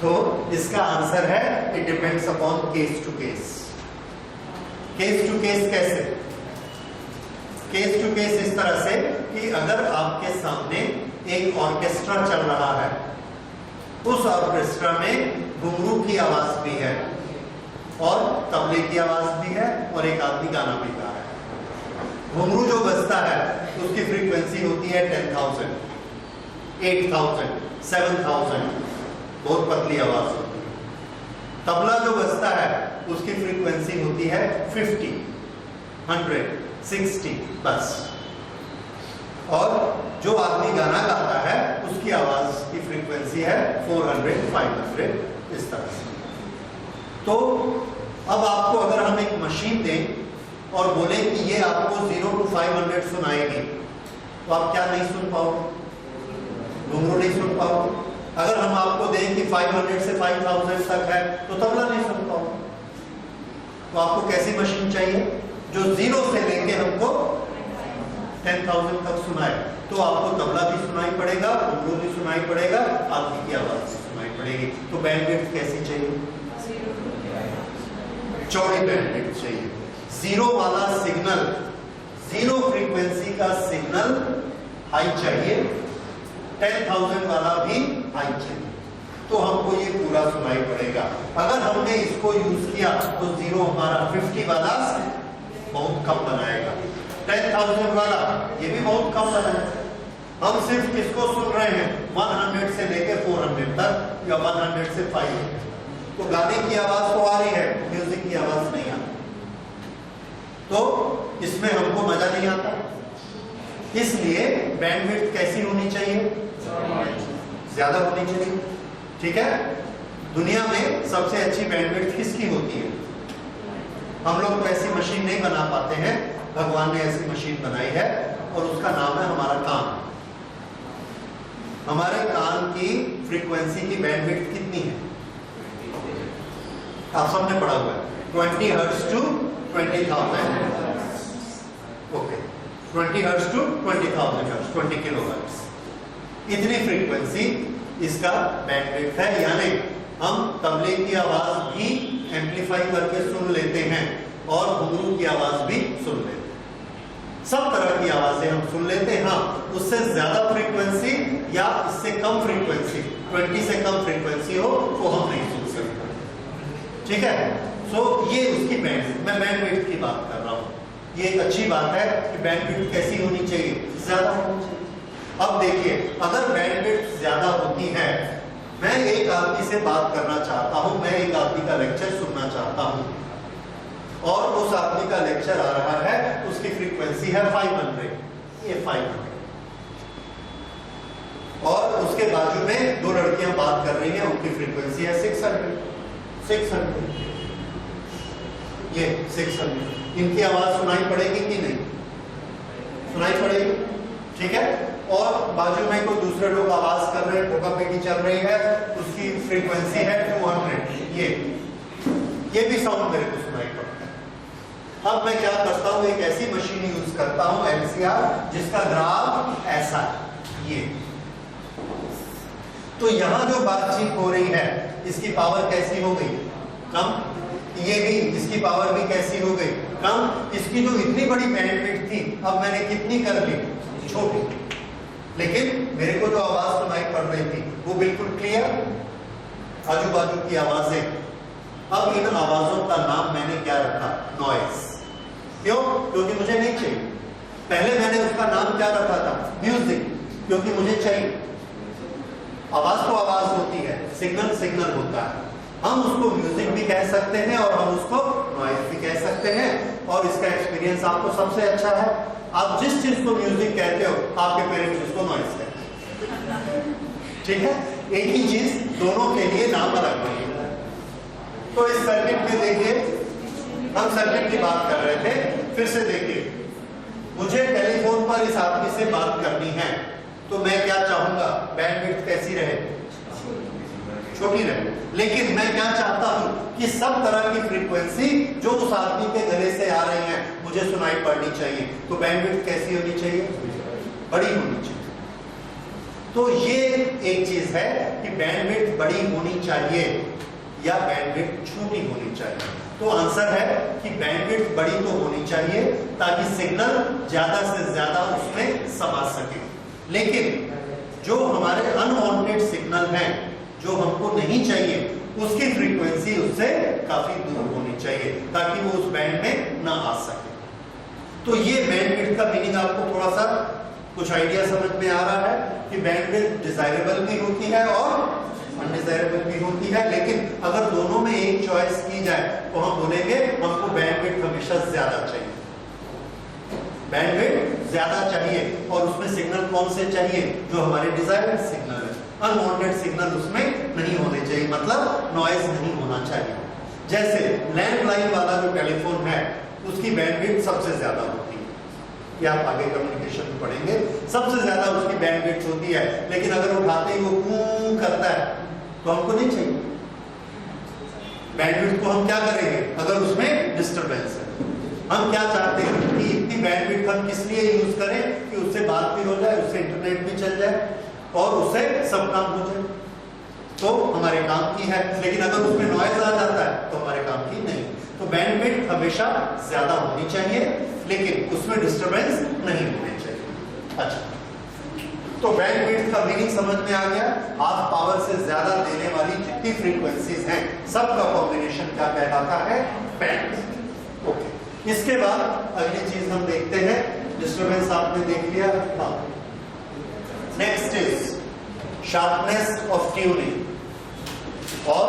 S1: तो इसका आंसर है it depends upon case to case. Case to case कैसे? केस टू केस इस तरह से कि अगर आपके सामने एक ऑर्केस्ट्रा चल रहा है, उस ऑर्केस्ट्रा में घुंघरू की आवाज भी है और तबले की आवाज भी है और एक आदमी गाना भी गा रहा है। घुंघरू जो बजता है उसकी फ्रीक्वेंसी होती है 10,000, 8,000, 7,000, बहुत पतली आवाज होती है। तबला जो बजता है उसकी फ्रीक्वेंसी होती है 50, 100, 60 बस। और जो आदमी गाना गाता है उसकी आवाज की फ्रीक्वेंसी है 400, 500 इस तरह से। तो अब आपको अगर हम एक मशीन दें और बोले कि ये आपको 0 to 500 सुनाएगी, तो आप क्या नहीं सुन पाओगे? घुंघरू नहीं सुन पाओगे। अगर हम आपको दें कि 500 से 5000 तक है तो तबला नहीं सुन पाओगे। तो आपको कैसी मशीन चाहिए जो 0 से लेके हमको 10,000 तक सुनाए? तो आपको तबला भी सुनाई पड़ेगा, घुंघरू भी सुनाई पड़ेगा, आदमी की आवाज भी सुनाई पड़ेगी। तो बैंडविड्थ कैसी चाहिए? चौड़ी बैंडविड्थ चाहिए। 0 वाला सिग्नल, 0 फ्रीक्वेंसी का सिग्नल हाई चाहिए, 10,000 वाला भी हाई चाहिए, तो हमको ये पूरा सुनाई पड़ेगा। अगर हमने इसको यूज किया तो 0 हमारा 50 वाला बहुत कम बनाएगा, 10,000 वाला ये भी बहुत कम बनाएगा। हम सिर्फ किसको सुन रहे हैं? 100 से लेके 400 तक या 100 से 500। तो गाने की आवाज तो आ रही है, म्यूजिक की आवाज नहीं आती, तो इसमें हमको मजा नहीं आता। इसलिए बैंडविड्थ कैसी होनी चाहिए? ज्यादा होनी चाहिए। ठीक है? दुनिया में सबसे अच्छी बैंडविड्थ किसकी होती है? हम लोग वैसी मशीन नहीं बना पाते हैं, भगवान ने ऐसी मशीन बनाई है और उसका नाम है हमारा कान। हमारे कान की फ्रीक्वेंसी की बैंडविड्थ कितनी है? आप सबने पढ़ा हुआ है, 20 hertz to 20,000। Okay, 20 hertz to 20,000 hertz, 20 kilohertz, इतनी फ्रीक्वेंसी इसका बैंडविड्थ है। यानी हम तबले की आवाज भी एम्पलीफाई करके सुन लेते हैं और घुंघरू की आवाज भी सुन लेते हैं, सब तरह की आवाजें हम सुन लेते हैं। हाँ, उससे ज्यादा फ्रीक्वेंसी या इससे कम फ्रीक्वेंसी, 20 से कम फ्रीक्वेंसी हो तो हम नहीं सुन सकते। ठीक है? सो ये उसकी बैंडविड्थ, मैं बैंडविड्थ की बात कर रहा हूँ। ये एक अच्छी बात है कि बैंडविड्थ कैसी होनी चाहिए? ज्यादा होनी चाहिए। अब देखिए, अगर बैंडविड्थ ज्यादा होती है, मैं एक आदमी से बात करना चाहता हूं, मैं एक आदमी का लेक्चर सुनना चाहता हूं और उस आदमी का लेक्चर आ रहा है, उसकी फ्रीक्वेंसी है 500, ये 500, और उसके बाजू में 2 लड़कियां बात कर रही हैं, उनकी फ्रीक्वेंसी है 600, ये 600। इनकी आवाज सुनाई पड़ेगी कि नहीं? सुनाई पड़ेगी। ठीक है? और बाजू में कोई दूसरे लोग आवाज कर रहे हैं, ठोका पीटी चल रही है, उसकी फ्रीक्वेंसी है 200, ये भी साउंड मेरे को सुनाई पड़ता है। अब मैं क्या करता हूं, एक ऐसी मशीन यूज करता हूं LCR, जिसका ग्राफ ऐसा है, ये। तो यहां जो बातचीत हो रही है, इसकी पावर कैसी हो गई? कम। ये भी, इसकी पावर भी कैसी हो गई, कम। इसकी जो इतनी बड़ी बैंडविड्थ थी, अब मैंने कितनी कर ली, छोटी। लेकिन मेरे को जो आवाज सुनाई पड़ रही थी वो बिल्कुल क्लियर, आजू बाजू की आवाजें। अब इन आवाजों का नाम मैंने क्या रखा, नॉइज। क्यों? क्योंकि मुझे नहीं चाहिए। पहले मैंने उसका नाम क्या रखा था, म्यूजिक, क्योंकि मुझे चाहिए। आवाज तो आवाज होती है, सिग्नल सिग्नल होता है। हम उसको म्यूजिक भी कह सकते हैं और हम उसको नॉइज भी कह सकते हैं। और इसका एक्सपीरियंस आपको सबसे अच्छा है। आप जिस चीज को म्यूजिक कहते हो, आपके पेरेंट्स उसको नॉइज कहते हैं। ठीक है, एक ही चीज, दोनों के लिए नाम अलग है। तो इस सर्किट में देखिए, हम सर्किट की बात कर रहे थे। फिर से देखिए, मुझे टेलीफोन पर इस आदमी से बात करनी है, तो मैं क्या चाहूंगा, बैंडविड्थ कैसी रहे, छोटी रहे। लेकिन मैं क्या चाहता हूं कि सब तरह की फ्रीक्वेंसी जो उस आदमी के गले से आ रही हैं मुझे सुनाई पड़नी चाहिए। तो बैंडविड्थ कैसी होनी चाहिए, बड़ी होनी चाहिए। तो ये एक चीज है कि बैंडविड्थ बड़ी होनी चाहिए या बैंडविड्थ छोटी होनी चाहिए। तो आंसर है कि बैंडविड्थ बड़ी तो होनी चाहिए ताकि सिग्नल ज्यादा से ज्यादा उसमें समा सके। लेकिन जो हमारे अनवांटेड सिग्नल हैं, जो हमको नहीं चाहिए, उसकी फ्रीक्वेंसी उससे काफी दूर होनी चाहिए ताकि वो उस बैंड में ना आ सके। तो ये बैंडविड्थ का मीनिंग आपको थोड़ा सा कुछ आइडिया समझ में आ रहा है कि बैंडविड्थ डिजायरेबल भी होती है और अनडिजायरेबल भी होती है। लेकिन अगर दोनों में एक चॉइस की जाए तो हम बोलेंगे हमको बैंडविड्थ हमेशा ज्यादा चाहिए, बैंडविड्थ ज्यादा चाहिए। और उसमें सिग्नल कौन से चाहिए, जो हमारे डिजायर्ड सिग्नल है। अनवांटेड सिग्नल उसमें नहीं होने चाहिए, मतलब नॉइज नहीं होना चाहिए। जैसे लैंडलाइन वाला जो टेलीफोन है, उसकी बैंडविड्थ सबसे ज्यादा होती है, ये आप आगे कम्युनिकेशन में पढ़ेंगे, सबसे ज्यादा उसकी बैंडविड्थ होती है। लेकिन अगर उठाते ही वो कूं करता है तो हमको नहीं चाहिए। बैंडविड्थ को हम क्या करेंगे अगर उसमें डिस्टरबेंस है। हम क्या चाहते हैं कि इतनी बैंडविड्थ हम किस लिए यूज करें कि उससे बात भी हो जाए, उससे इंटरनेट भी चल जाए और उससे सब काम हो जाए, तो हमारे काम की है। लेकिन अगर उसमें नॉइज आ जाता है तो हमारे काम की नहीं। तो बैंडविड्थ हमेशा ज्यादा होनी चाहिए लेकिन उसमें डिस्टरबेंस नहीं होनी चाहिए। अच्छा, तो बैंडविड्थ का मीनिंग समझ में आ गया। हाफ पावर से ज्यादा देने वाली जितनी फ्रीक्वेंसीज हैं सबका कॉम्बिनेशन क्या कहलाता है, बैंडविड्थ। ओके, इसके बाद अगली चीज हम देखते हैं। डिस्टरबेंस आपने देख लिया। हाँ, next is sharpness of tuning और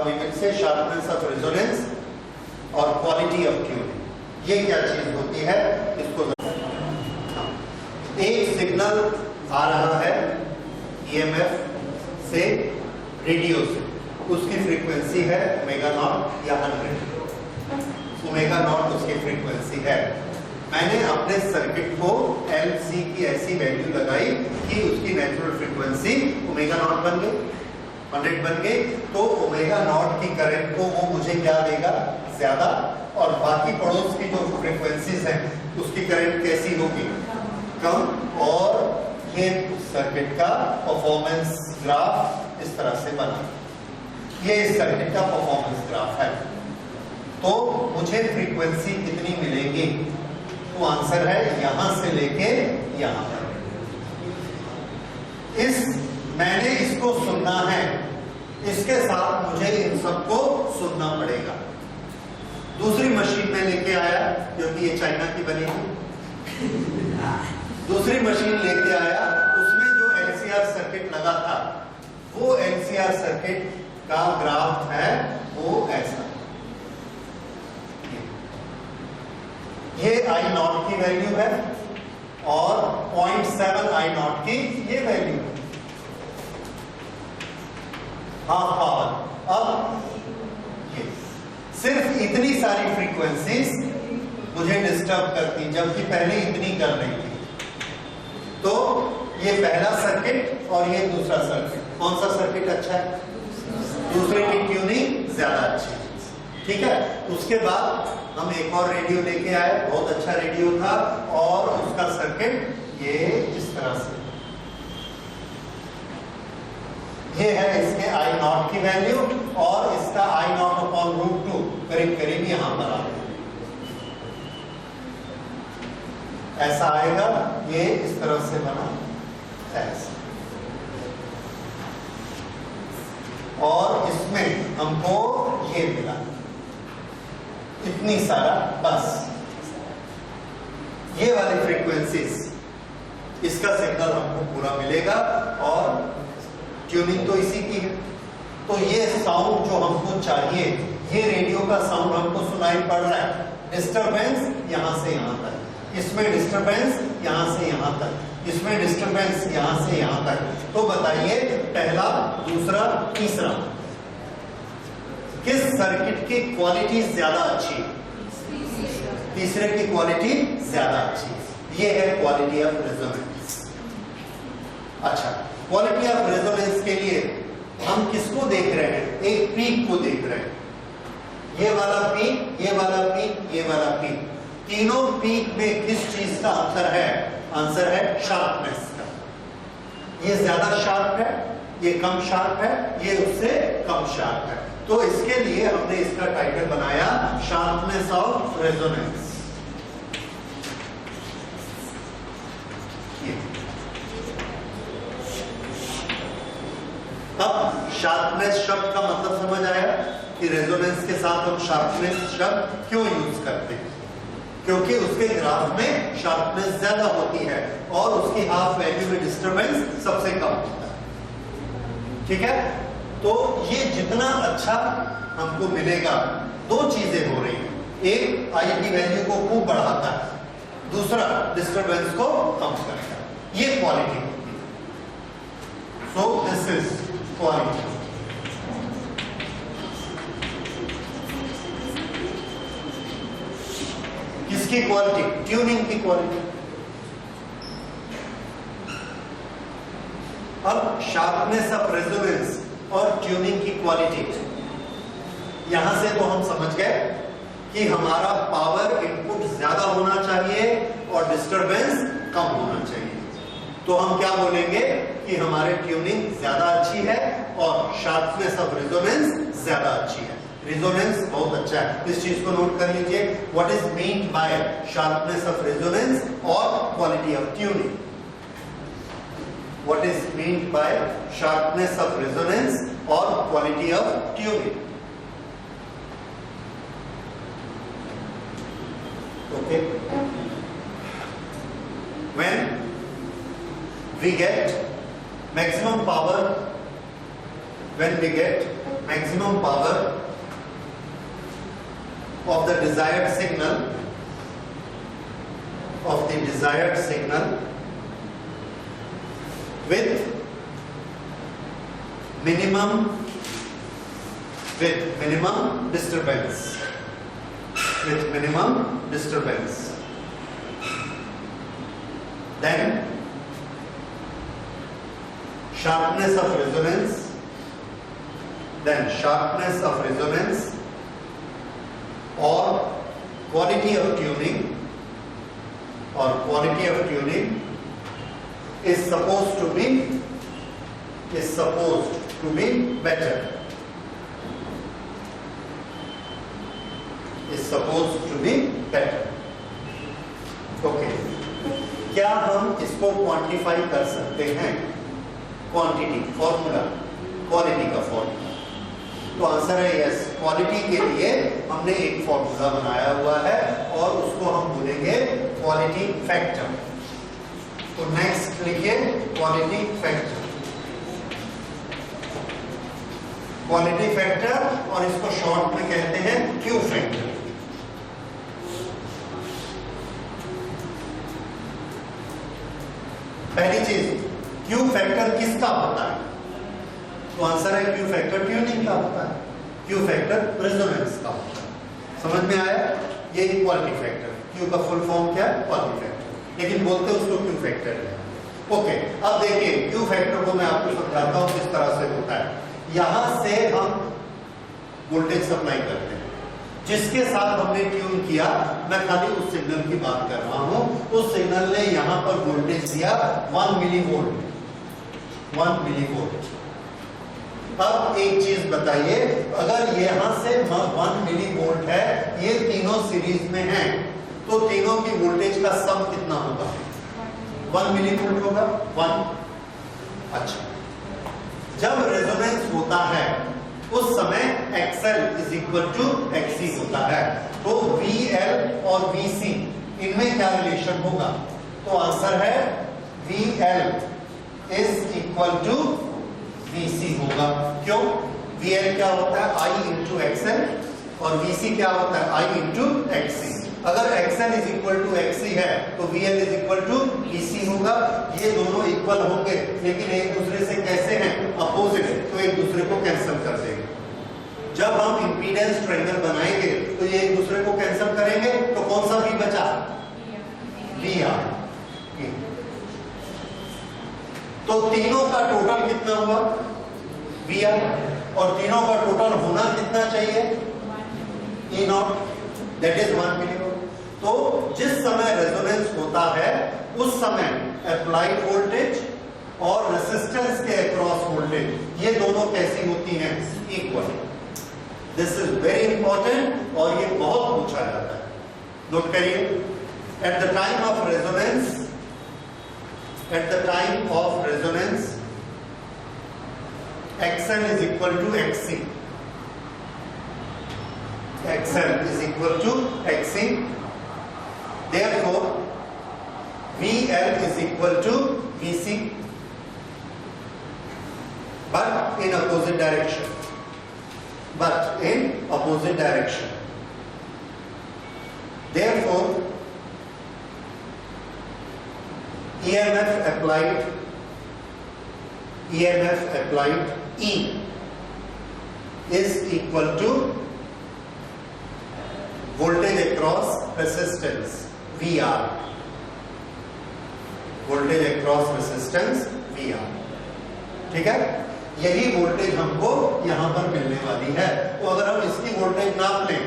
S1: we will say sharpness of resonance और क्वालिटी ऑफ ट्यूनिंग। ये क्या चीज होती है, इसको एक सिग्नल आ रहा है ईएमएफ से, रेडियो से, उसकी फ्रीक्वेंसी है ओमेगा नॉट या 100। ओमेगा नॉट उसकी फ्रीक्वेंसी है। मैंने अपने सर्किट को एलसी की ऐसी वैल्यू लगाई कि उसकी नेचुरल फ्रीक्वेंसी ओमेगा नॉट बन गई, 100 बन गई। तो ओमेगा नॉट की करंट को वो मुझे क्या देगा, ज्यादा। और बाकी पड़ोस की जो फ्रीक्वेंसीज हैं उसकी करंट कैसी होगी, कम। और ये सर्किट का परफॉर्मेंस ग्राफ इस तरह से बना। ये इस सर्किट का परफॉर्मेंस ग्राफ है। तो मुझे फ्रीक्वेंसी कितनी मिलेगी, तो आंसर है यहां से लेके यहां तक। मैंने इसको सुनना है, इसके साथ मुझे इन सबको सुनना पड़ेगा। दूसरी मशीन में लेके आया क्योंकि ये चाइना की बनी थी। दूसरी मशीन लेके आया, उसमें जो एलसीआर सर्किट लगा था वो एलसीआर सर्किट का ग्राफ है वो ऐसा। ये आई नॉट की वैल्यू है और 0.7 आई नॉट की ये वैल्यू है, हाफ पावर। अब ये सिर्फ इतनी सारी फ्रीक्वेंसीज मुझे डिस्टर्ब करती, जबकि पहले इतनी कर रही थी। तो ये पहला सर्किट और ये दूसरा सर्किट, कौन सा सर्किट अच्छा है, दूसरे की ट्यूनिंग ज्यादा अच्छी है। ठीक है, उसके बाद हम एक और रेडियो लेके आए, बहुत अच्छा रेडियो था और उसका सर्किट ये इस तरह से, ये है इसके आई नॉट की वैल्यू और इसका आई नॉट ऐसा आएगा, ये इस तरह से बना ऐसा, और इसमें हमको ये मिला इतनी सारा, बस ये वाली फ्रीक्वेंसीज, इसका सिग्नल हमको पूरा मिलेगा और ट्यूनिंग तो इसी की है। तो ये साउंड जो हमको चाहिए, ये रेडियो का साउंड हमको सुनाई पड़ रहा है, डिस्टरबेंस यहां से यहां तक, इसमें डिस्टरबेंस यहां से यहां तक, इसमें डिस्टरबेंस यहां से यहां तक। तो बताइए पहला, दूसरा, तीसरा, किस सर्किट की क्वालिटी ज्यादा अच्छी? तीसरे की क्वालिटी ज्यादा अच्छी। ये है क्वालिटी ऑफ रेजोनेंस। अच्छा, क्वालिटी ऑफ रेजोनेंस के लिए हम किसको देख रहे हैं? एक पीक को देख रहे हैं, ये वाला पीक, ये वाला पीक, ये वाला पीक, तीनों पीक में किस चीज का अंतर है? आंसर है शार्पनेस का। ये ज्यादा शार्प है, ये कम शार्प है, ये उससे कम शार्प है। तो इसके लिए हमने इसका टाइटल बनाया शार्पनेस ऑफ रेजोनेंस। अब शार्पनेस शब्द का मतलब समझ आया कि रेजोनेंस के साथ हम शार्पनेस शब्द क्यों यूज करते हैं? क्योंकि उसके ग्राफ में शार्पनेस ज्यादा होती है और उसकी हाफ वैल्यू में डिस्टरबेंस सबसे कम होता है। ठीक है, तो ये जितना अच्छा हमको मिलेगा, दो चीजें हो रही हैं, एक आई की वैल्यू को खूब बढ़ाता है, दूसरा डिस्टरबेंस को कम करेगा। ये क्वालिटी होती है। So this is quality. किसकी क्वालिटी? ट्यूनिंग की क्वालिटी। अब शार्पनेस ऑफ रेजोनेंस और ट्यूनिंग की क्वालिटी, यहां से तो हम समझ गए कि हमारा पावर इनपुट ज्यादा होना चाहिए और डिस्टरबेंस कम होना चाहिए। तो हम क्या बोलेंगे कि हमारे ट्यूनिंग ज्यादा अच्छी है और शार्पनेस ऑफ रेजोनेंस ज्यादा अच्छी है। रेजोनेंस बहुत अच्छा है, इस चीज को नोट कर लीजिए। What is mean by sharpness of resonance और quality of tuning? What is meant by sharpness of resonance or quality of tuning? Okay. When we get maximum power, when we get maximum power of the desired signal, with minimum disturbance, then sharpness of resonance or quality of tuning is supposed to be better. Okay. क्या हम इसको quantify कर सकते हैं? Quantity formula, quality का formula. तो answer है yes. Quality के लिए हमने एक फॉर्मूला बनाया हुआ है और उसको हम बोलेंगे क्वालिटी फैक्टर। तो नेक्स्ट लिखिए क्वालिटी फैक्टर। क्वालिटी फैक्टर, और इसको शॉर्ट में कहते हैं क्यू फैक्टर। पहली चीज, क्यू फैक्टर किसका होता है? तो आंसर है क्यू फैक्टर ट्यूनिंग का होता है, क्यू फैक्टर रेजोनेंस का होता है। समझ में आया? ये क्वालिटी फैक्टर, क्यू का फुल फॉर्म क्या है? क्वालिटी फैक्टर, लेकिन बोलते उसको क्यू फैक्टर है। ओके, अब देखिए क्यू फैक्टर को मैं आपको समझाता हूं किस तरह से होता है। यहां से हम वोल्टेज सप्लाई करते हैं, जिसके साथ हमने ट्यून किया, मैं खाली उस सिग्नल की बात कर रहा हूं। उस सिग्नल ने यहां पर वोल्टेज दिया 1 मिलीवोल्ट। अब एक चीज बताइए, अगर यहां से 1 मिलीवोल्ट है, ये तीनों सीरीज में हैं, तो तीनों की वोल्टेज का सम कितना होगा? 1 मिलीवोल्ट होगा। 1। अच्छा, जब रेजोनेंस होता है उस समय XL is equal to XC होता है, तो VL और VC इनमें क्या रिलेशन होगा? तो आंसर है VL is equal to VC होगा। क्यों? VL क्या होता है? I इंटू XL और VC क्या होता है? I into XC। अगर XL is equal to XC है तो VL is equal to VC होगा। ये दोनों इक्वल होंगे, लेकिन एक दूसरे से कैसे हैं? अपोजिट, तो एक दूसरे को कैंसिल कर देंगे। जब हम इंपीडेंस ट्रायंगल बनाएंगे तो ये एक दूसरे को कैंसिल करेंगे, तो कौन सा V बचा? VR। तो तीनों का टोटल कितना हुआ? VR। और तीनों का टोटल होना कितना चाहिए? E not, that is 1 millivolt. तो जिस समय रेजोनेंस होता है उस समय अप्लाइड वोल्टेज और रेसिस्टेंस के अक्रॉस वोल्टेज ये दोनों कैसी होती हैं? Equal. This is very important और ये बहुत पूछा जाता है, नोट करिए। At the time of resonance, at the time of resonance XL is equal to XC. XL is equal to XC. Therefore, VL is equal to VC, but in opposite direction. But in opposite direction. Therefore, EMF applied E is equal to voltage across resistance VR. Voltage across resistance VR. ठीक है? यही voltage हमको यहां पर मिलने वाली है। तो अगर हम इसकी वोल्टेज नाप लें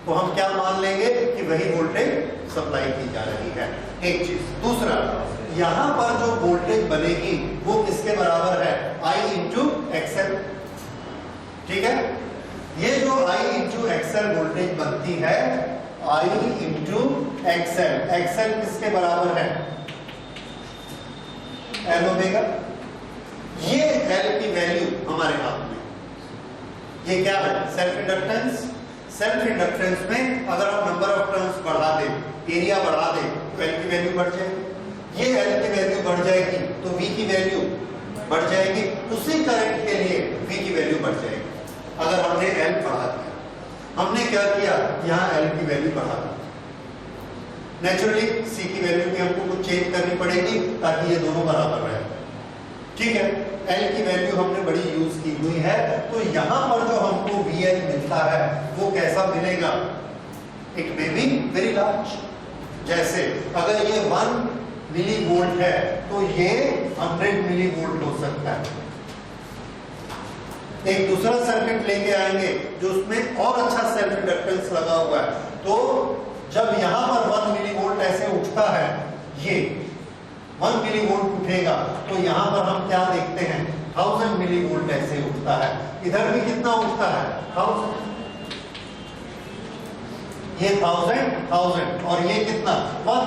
S1: तो हम क्या मान लेंगे कि वही वोल्टेज सप्लाई की जा रही है। एक चीज। दूसरा, यहां पर जो वोल्टेज बनेगी वो किसके बराबर है? I into XL। ठीक है? ये जो I इंटू XL वोल्टेज बनती है, I इंटू XL, XL किसके बराबर है? L omega. ये L की वैल्यू हमारे हाथ में, ये क्या है? Self inductance. सेल्फ इंडक्टेंस में अगर हम नंबर ऑफ टर्न्स बढ़ा दें, एरिया बढ़ा दें, तो L की वैल्यू बढ़ जाएगी। ये L की वैल्यू बढ़ जाएगी तो V की वैल्यू बढ़ जाएगी। उसी करंट के लिए V की वैल्यू बढ़ जाएगी। अगर हमने L बढ़ा दिया, हमने क्या किया? यहाँ L की वैल्यू बढ़ा दी। नेचुरली C की वैल्यू भी हमको कुछ चेंज करनी पड़ेगी ताकि ये दोनों बराबर रहे। ठीक है? L की वैल्यू हमने बड़ी यूज की हुई है, तो यहां पर जो हमको VL मिलता है वो कैसा मिलेगा? It may be very large. जैसे अगर ये 1 मिली वोल्ट है तो ये 100 मिली वोल्ट हो सकता है। एक दूसरा सर्किट लेके आएंगे जो उसमें और अच्छा सेल्फ इंडक्टेंस लगा हुआ है, तो जब यहां पर 1 मिली वोल्ट ऐसे उठता है, ये 1 मिली वोल्ट उठेगा, तो यहां पर हम क्या देखते हैं? 1000 मिली वोल्ट ऐसे उठता है। इधर भी कितना उठता है? 1000। ये 1000 और ये कितना? 1।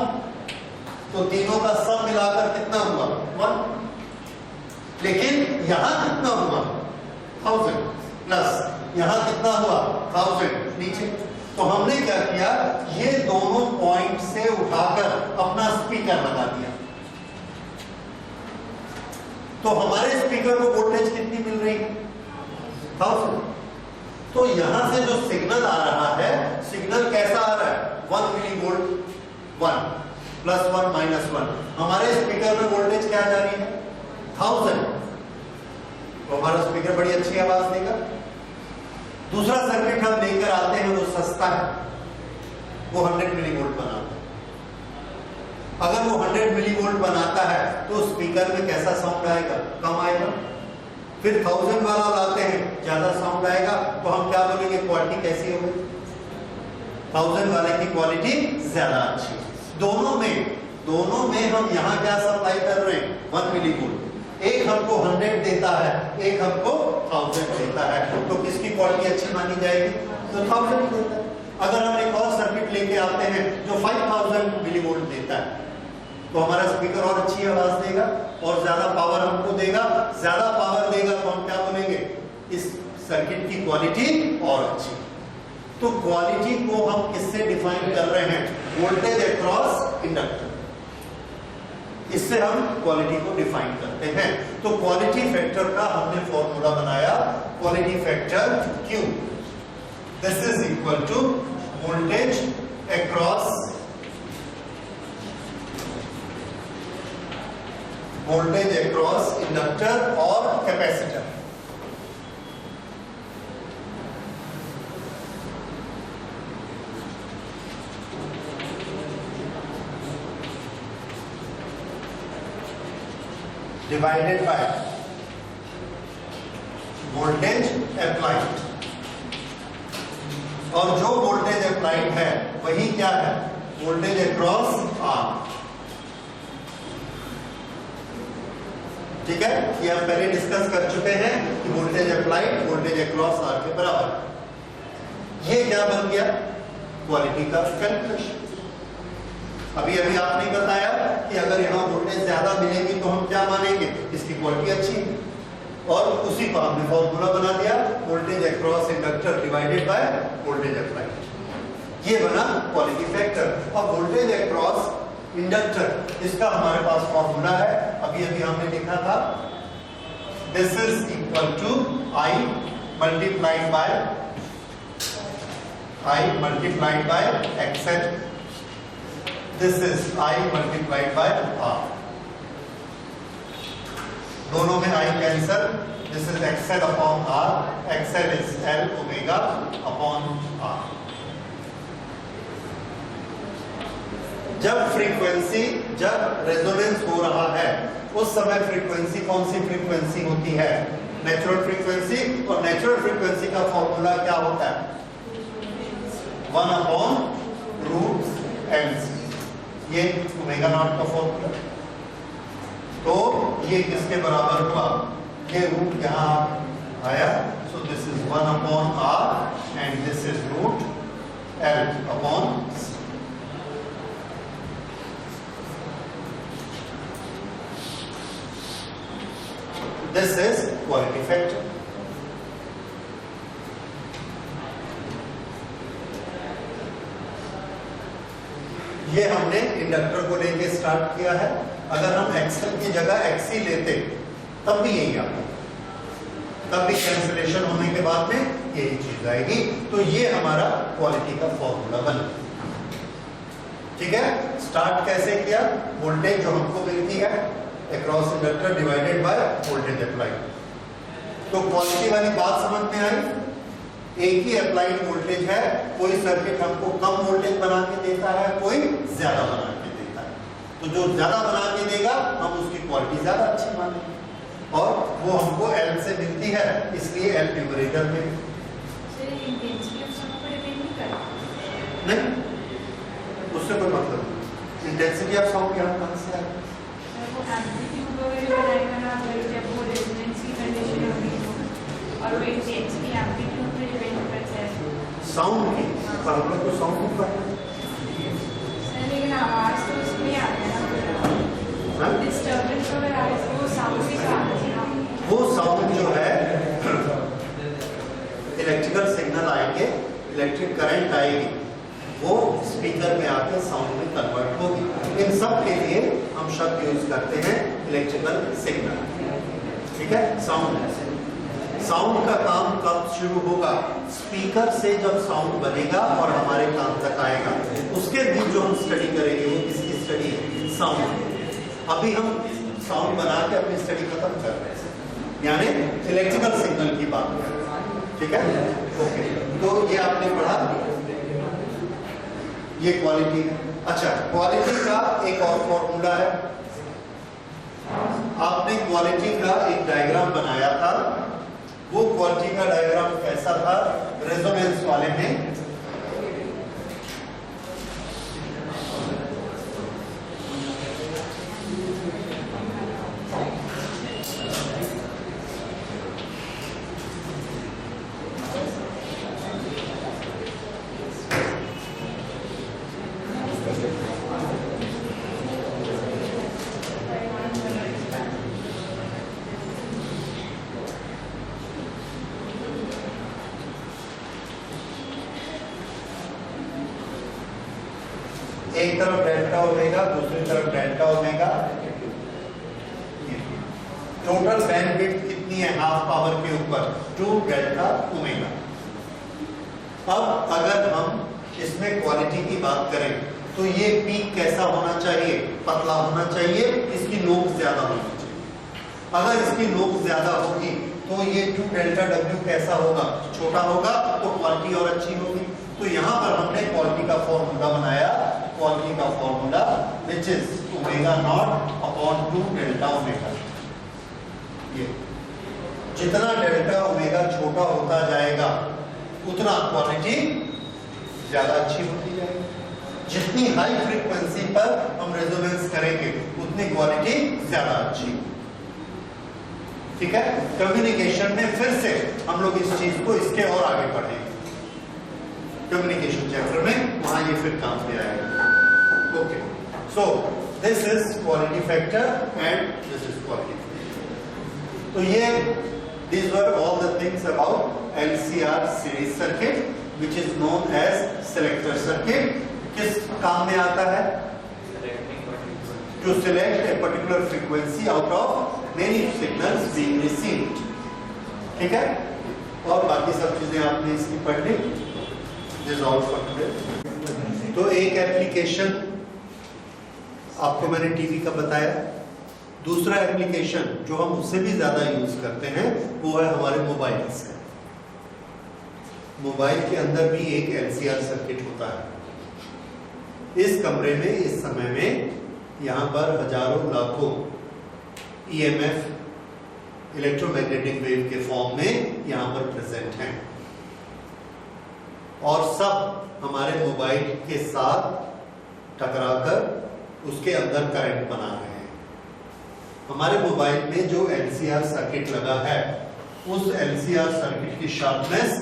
S1: तो तीनों का सम मिलाकर कितना हुआ? 1। लेकिन यहां कितना हुआ? 1000 प्लस यहां कितना हुआ? 1000 नीचे। तो हमने क्या किया? ये दोनों पॉइंट से उठाकर अपना स्पीकर लगा दिया। तो हमारे स्पीकर को वोल्टेज कितनी मिल रही है? 1000। तो यहां से जो सिग्नल आ रहा है, सिग्नल कैसा आ रहा है? 1 मिली वोल्ट 1 प्लस 1 माइनस 1। हमारे स्पीकर में वोल्टेज क्या जा रही है? 1000। तो हमारा स्पीकर बड़ी अच्छी आवाज देगा। दूसरा सर्किट हम लेकर आते हैं, वो सस्ता है, वो 100 मिली वोल्ट बनाता है। अगर वो 100 मिली वोल्ट बनाता है तो स्पीकर में कैसा साउंड आएगा? कम आएगा। फिर 1000 वाला लाते हैं, ज्यादा साउंड आएगा। तो हम क्या बोलेंगे? क्वालिटी कैसी होगी? 1000 वाले की क्वालिटी ज्यादा अच्छी। दोनों में हम यहाँ क्या सप्लाई कर रहे हैं? 1 मिली वोल्ट। एक हमको 100 देता है, एक हमको 1000 देता है, तो किसकी क्वालिटी अच्छी मानी जाएगी? तो 1000 देता है। अगर हम एक और सर्किट लेके आते हैं जो 5000 मिलीवोल्ट देता है, तो हमारा स्पीकर और अच्छी आवाज देगा और ज्यादा पावर हमको देगा। ज्यादा पावर देगा तो हम क्या बोलेंगे, इस सर्किट की क्वालिटी और अच्छी। तो क्वालिटी को हम किससे डिफाइन कर रहे हैं, वोल्टेज अक्रॉस इंडक्टर, इससे हम क्वालिटी को डिफाइन करते हैं। तो क्वालिटी फैक्टर का हमने फॉर्मूला बनाया, quality factor Q, this is equal to voltage across inductor और capacitor. Divided by voltage applied, और जो वोल्टेज अप्लाइड है वही क्या है, वोल्टेज अक्रॉस आर। ठीक है, ये हम पहले डिस्कस कर चुके हैं कि voltage applied voltage across R के बराबर। ये क्या बन गया, क्वालिटी का कैलकुलेशन। अभी आपने बताया कि अगर यहाँ वोल्टेज ज्यादा मिलेगी तो हम क्या मानेंगे, इसकी क्वालिटी अच्छी है, और उसी को हमने फॉर्मूला बना दिया, voltage across inductor divided by voltage applied. ये बना क्वालिटी फैक्टर। और वोल्टेज अक्रॉस इंडक्टर, इसका हमारे पास फॉर्मूला है, अभी हमने लिखा था, this is equal to I multiplied by XL, this is I multiplied by R. दोनों में I cancel, this is XL upon R, XL is L omega upon R. जब रेजोनेंस हो रहा है उस समय फ्रीक्वेंसी कौन सी फ्रीक्वेंसी होती है, नेचुरल फ्रीक्वेंसी, और नेचुरल फ्रीक्वेंसी का फॉर्मूला क्या होता है, 1/√LC, ये ओमेगा नॉट का फॉर्मूला। तो ये किसके बराबर हुआ, ये रूट यहां आया, so this is 1/R and this is √L/C। This is quality factor. ये हमने इंडक्टर को लेके स्टार्ट किया है। अगर हम एक्सएल की जगह एक्सी लेते तब भी यही आता, तब भी कैंसिलेशन होने के बाद में यही चीज आएगी। तो ये हमारा क्वालिटी का फॉर्मूला बना। ठीक है, स्टार्ट कैसे किया, वोल्टेज जो हमको मिलती है across inductor divided by voltage applied. तो क्वालिटी वाली बात समझ में आई, एक ही अप्लाइड वोल्टेज है, कोई सर्किट हमको कम वोल्टेज बना के देता है, कोई ज्यादा बना के देता है। तो जो ज्यादा बना के देगा हम उसकी क्वालिटी ज्यादा अच्छी मानेंगे, और वो हमको एल से मिलती है, इसलिए एल न्यूमरेटर में। नहीं, उससे कोई मतलब नहीं। इंटेंसिटी ऑफ साउंड यहाँ कहां से आएगी, साउंड की, पर हम लोग तो साउंड ऊपर है,
S2: लेकिन आवाज तो उसमें आती है, डिस्टर्बेंस वगैरह आ रही है, वो साउंड भी आती है।
S1: वो साउंड जो है इलेक्ट्रिकल सिग्नल आएंगे, इलेक्ट्रिक करंट आएगी, वो स्पीकर में आके साउंड में कन्वर्ट होगी। इन सब के लिए हम शब्द यूज करते हैं इलेक्ट्रिकल सिग्नल। ठीक है, साउंड का काम कब शुरू होगा, स्पीकर से जब साउंड बनेगा और हमारे कान तक आएगा, उसके बीच जो हम स्टडी करेंगे वो किसकी स्टडी है, साउंड। अभी हम साउंड बना के अपनी स्टडी खत्म कर रहे हैं, यानी इलेक्ट्रिकल सिग्नल की बात कर रहे हैं। ठीक है, ओके, तो ये आपने पढ़ा, ये क्वालिटी है। अच्छा, क्वालिटी का एक और फॉर्मूला है, आपने क्वालिटी का एक डायग्राम बनाया था, वो क्वालिटी का डायग्राम कैसा था, रेजोनेंस वाले में एक तरफ डेल्टा ओमेगा, दूसरी तरफ डेल्टा ओमेगा। टोटल बैंडविड्थ कितनी है हाफ पावर के ऊपर? 2 डेल्टा ओमेगा। अब अगर हम इसमें क्वालिटी की बात करें तो ये पीक कैसा होना चाहिए? पतला होना चाहिए, इसकी नोक ज्यादा होनी चाहिए। अगर इसकी नोक ज्यादा होगी तो ये 2 डेल्टा डब्ल्यू कैसा होगा? छोटा होगा, तो क्वालिटी और अच्छी होगी। तो यहाँ पर हमने क्वालिटी का फॉर्मूला बनाया, क्वालिटी का formula which is omega naught upon 2 delta omega. ये जितना डेल्टा ओमेगा छोटा होता जाएगा उतना क्वालिटी ज्यादा अच्छी होती जाएगी। जितनी हाई फ्रीक्वेंसी पर हम रेजोनेंस करेंगे उतनी क्वालिटी ज्यादा अच्छी। ठीक है, कम्युनिकेशन में फिर से हम लोग इस चीज को इसके और आगे पढ़ेंगे। कम्युनिकेशन चैप्टर में वहां ये फिर काम में आएगा। Okay, so this is quality factor and this is quality. तो ये these were all the things about LCR series circuit which is known as selector circuit। किस काम में आता है? To select a particular frequency out of many signals being received। ठीक है, और बाकी सब चीजें आपने इसकी पढ़ ली। This is all for today। तो एक एप्लीकेशन आपको मैंने टीवी का बताया। दूसरा एप्लीकेशन जो हम उससे भी ज्यादा यूज करते हैं वो है हमारे मोबाइल से। मोबाइल के अंदर भी एक LCR सर्किट होता है। इस कमरे में इस समय में यहाँ पर हजारों लाखों EMF इलेक्ट्रोमैग्नेटिक वेव के फॉर्म में यहाँ पर प्रेजेंट हैं और सब हमारे मोबाइल के साथ टकराकर उसके अंदर करंट बना रहे हैं। हमारे मोबाइल में जो LCR सर्किट लगा है उस LCR सर्किट की शार्पनेस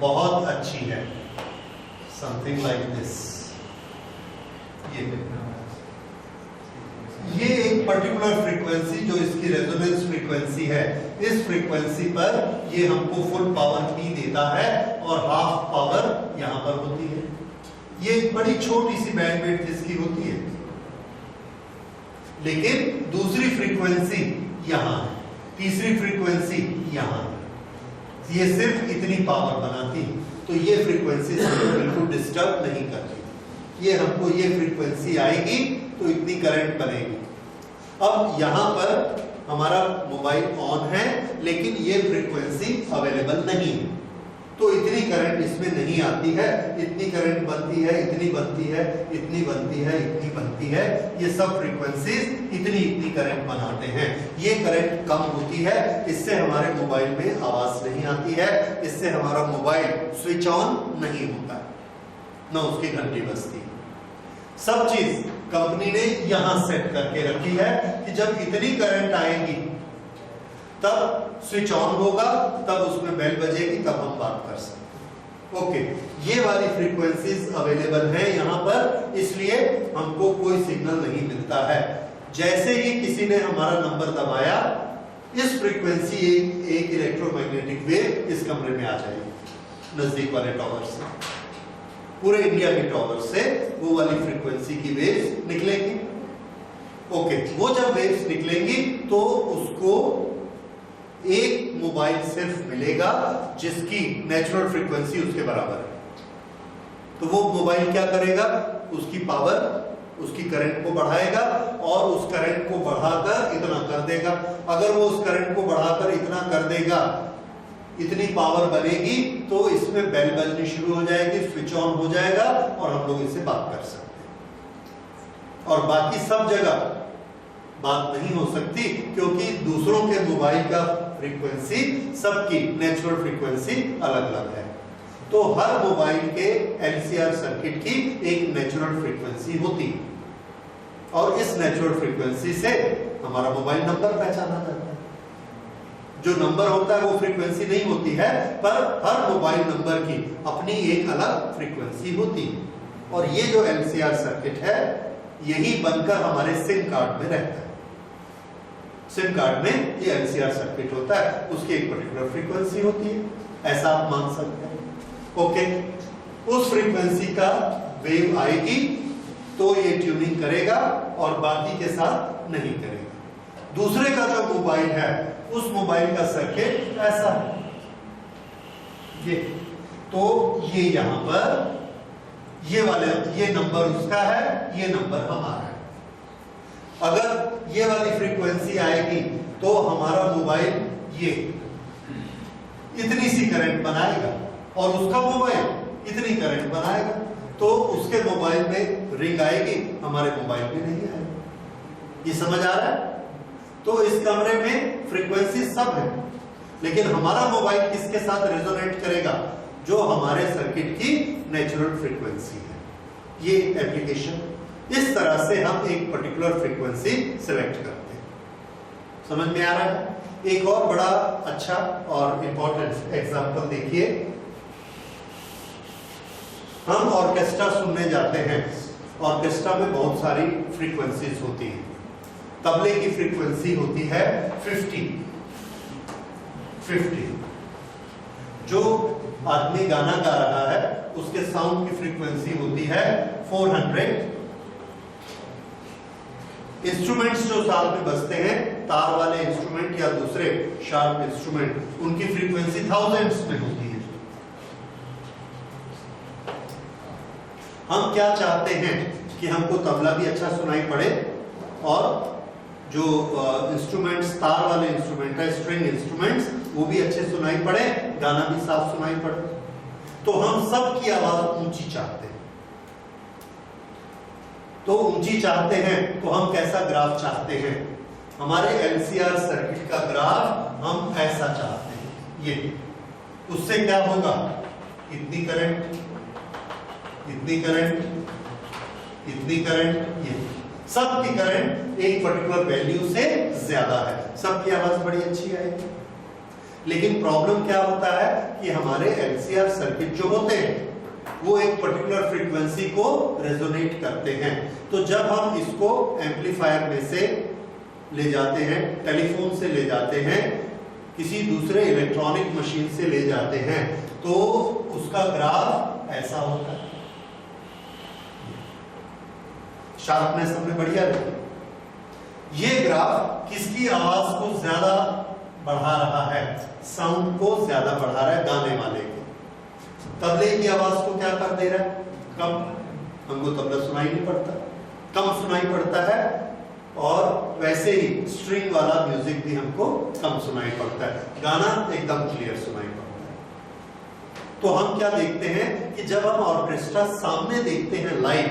S1: बहुत अच्छी है, समथिंग लाइक दिस। ये एक पर्टिकुलर फ्रीक्वेंसी जो इसकी रेजोनेंस फ्रीक्वेंसी है, इस फ्रीक्वेंसी पर ये हमको फुल पावर भी देता है और हाफ पावर यहाँ पर होती है। ये एक बड़ी छोटी सी बैंडविड्थ इसकी होती है, लेकिन दूसरी फ्रीक्वेंसी यहाँ है, तीसरी फ्रीक्वेंसी यहाँ है। ये सिर्फ इतनी पावर बनाती है, तो ये फ्रीक्वेंसी हमको बिल्कुल डिस्टर्ब नहीं करती। ये हमको ये फ्रीक्वेंसी आएगी तो इतनी करंट बनेगी। अब यहाँ पर हमारा मोबाइल ऑन है लेकिन ये फ्रीक्वेंसी अवेलेबल नहीं है, तो इतनी करंट इसमें नहीं आती है। इतनी करंट बनती है, इतनी बनती है, इतनी बनती है, इतनी बनती है। ये सब फ्रीक्वेंसीज इतनी करंट बनाते हैं। ये करंट कम होती है, इससे हमारे मोबाइल में आवाज नहीं आती है, इससे हमारा मोबाइल स्विच ऑन नहीं होता, न उसकी घंटी बजती। सब चीज कंपनी ने यहां सेट करके रखी है कि जब इतनी करंट आएगी तब स्विच ऑन होगा, तब उसमें बेल बजेगी, तब हम बात कर सकते। ओके, ये वाली फ्रीक्वेंसीज अवेलेबल है यहाँ पर, इसलिए हमको कोई सिग्नल नहीं मिलता है। जैसे ही किसी ने हमारा नंबर दबाया, इस फ्रीक्वेंसी एक इलेक्ट्रोमैग्नेटिक वेव इस कमरे में आ जाएगी नजदीक वाले टॉवर से। पूरे इंडिया के टॉवर से वो वाली फ्रीक्वेंसी की वेव्स निकलेंगी। ओके, वो जब वेव्स निकलेंगी तो उसको एक मोबाइल सिर्फ मिलेगा जिसकी नेचुरल फ्रीक्वेंसी उसके बराबर है। तो वो मोबाइल क्या करेगा? उसकी पावर, उसकी करंट को बढ़ाएगा और उस करंट को बढ़ाकर इतना कर देगा। अगर वो उस करंट को बढ़ाकर इतना कर देगा, इतनी पावर बनेगी, तो इसमें बेल बजनी शुरू हो जाएगी, स्विच ऑन हो जाएगा और हम लोग इससे बात कर सकते हैं। और बाकी सब जगह बात नहीं हो सकती क्योंकि दूसरों के मोबाइल का फ्रीक्वेंसी, सबकी नेचुरल फ्रीक्वेंसी अलग अलग है। तो हर मोबाइल के LCR सर्किट की एक नेचुरल फ्रीक्वेंसी होती है और इस नेचुरल फ्रीक्वेंसी से हमारा मोबाइल नंबर पहचाना जाता है। जो नंबर होता है वो फ्रीक्वेंसी नहीं होती है, पर हर मोबाइल नंबर की अपनी एक अलग फ्रीक्वेंसी होती है। और ये जो LCR सर्किट है यही बनकर हमारे सिम कार्ड में रहता है। सिम कार्ड में ये LCR सर्किट होता है, उसकी एक पर्टिकुलर फ्रीक्वेंसी होती है, ऐसा आप मान सकते हैं। ओके, उस फ्रीक्वेंसी का वेव आएगी तो ये ट्यूनिंग करेगा और बाकी के साथ नहीं करेगा। दूसरे का जो मोबाइल है उस मोबाइल का सर्किट ऐसा है, ये तो ये यहां पर ये नंबर उसका है, ये नंबर हमारा है। अगर ये वाली फ्रीक्वेंसी आएगी तो हमारा मोबाइल ये इतनी सी करंट बनाएगा और उसका मोबाइल इतनी करंट बनाएगा, तो उसके मोबाइल में रिंग आएगी, हमारे मोबाइल में नहीं आएगी। ये समझ आ रहा है? तो इस कमरे में फ्रीक्वेंसी सब है, लेकिन हमारा मोबाइल किसके साथ रेजोनेट करेगा? जो हमारे सर्किट की नेचुरल फ्रीक्वेंसी है। ये एप्लीकेशन, इस तरह से हम एक पर्टिकुलर फ्रीक्वेंसी सिलेक्ट करते हैं। समझ में आ रहा है? एक और बड़ा अच्छा और इंपॉर्टेंट एग्जांपल देखिए। हम ऑर्केस्ट्रा सुनने जाते हैं, ऑर्केस्ट्रा में बहुत सारी फ्रीक्वेंसीज होती हैं। तबले की फ्रीक्वेंसी होती है 50। जो आदमी गाना गा रहा है उसके साउंड की फ्रीक्वेंसी होती है 400। इंस्ट्रूमेंट्स जो साथ में बजते हैं, तार वाले इंस्ट्रूमेंट या दूसरे शार्प इंस्ट्रूमेंट, उनकी फ्रीक्वेंसी थाउजेंड्स में होती है। हम क्या चाहते हैं कि हमको तबला भी अच्छा सुनाई पड़े और जो इंस्ट्रूमेंट्स, तार वाले इंस्ट्रूमेंट है, स्ट्रिंग इंस्ट्रूमेंट्स, वो भी अच्छे सुनाई पड़े, गाना भी साफ सुनाई पड़े। तो हम सब की आवाज ऊंची चाहते हैं। तो ऊंची चाहते हैं तो हम कैसा ग्राफ चाहते हैं? हमारे एलसीआर सर्किट का ग्राफ हम ऐसा चाहते हैं। ये उससे क्या होगा? इतनी करंट, इतनी करंट, इतनी करंट, ये सबकी करंट एक पर्टिकुलर वैल्यू से ज्यादा है, सबकी आवाज बड़ी अच्छी आएगी। लेकिन प्रॉब्लम क्या होता है कि हमारे एलसीआर सर्किट जो होते हैं वो एक पर्टिकुलर फ्रीक्वेंसी को रेजोनेट करते हैं। तो जब हम इसको एम्पलीफायर में से ले जाते हैं, टेलीफोन से ले जाते हैं, किसी दूसरे इलेक्ट्रॉनिक मशीन से ले जाते हैं, तो उसका ग्राफ ऐसा होता है। शार्पनेस हमने बढ़िया रखी। ये ग्राफ किसकी आवाज को ज्यादा बढ़ा रहा है? साउंड को ज्यादा बढ़ा रहा है, गाने वाले के। तबले की आवाज को क्या कर दे रहा है? कम। हमको तबला सुनाई नहीं पड़ता, कम सुनाई पड़ता है। और वैसे ही स्ट्रिंग वाला म्यूजिक भी हमको कम सुनाई पड़ता है, गाना एकदम क्लियर सुनाई पड़ता है। तो हम क्या देखते हैं कि जब हम ऑर्केस्ट्रा सामने देखते हैं लाइव,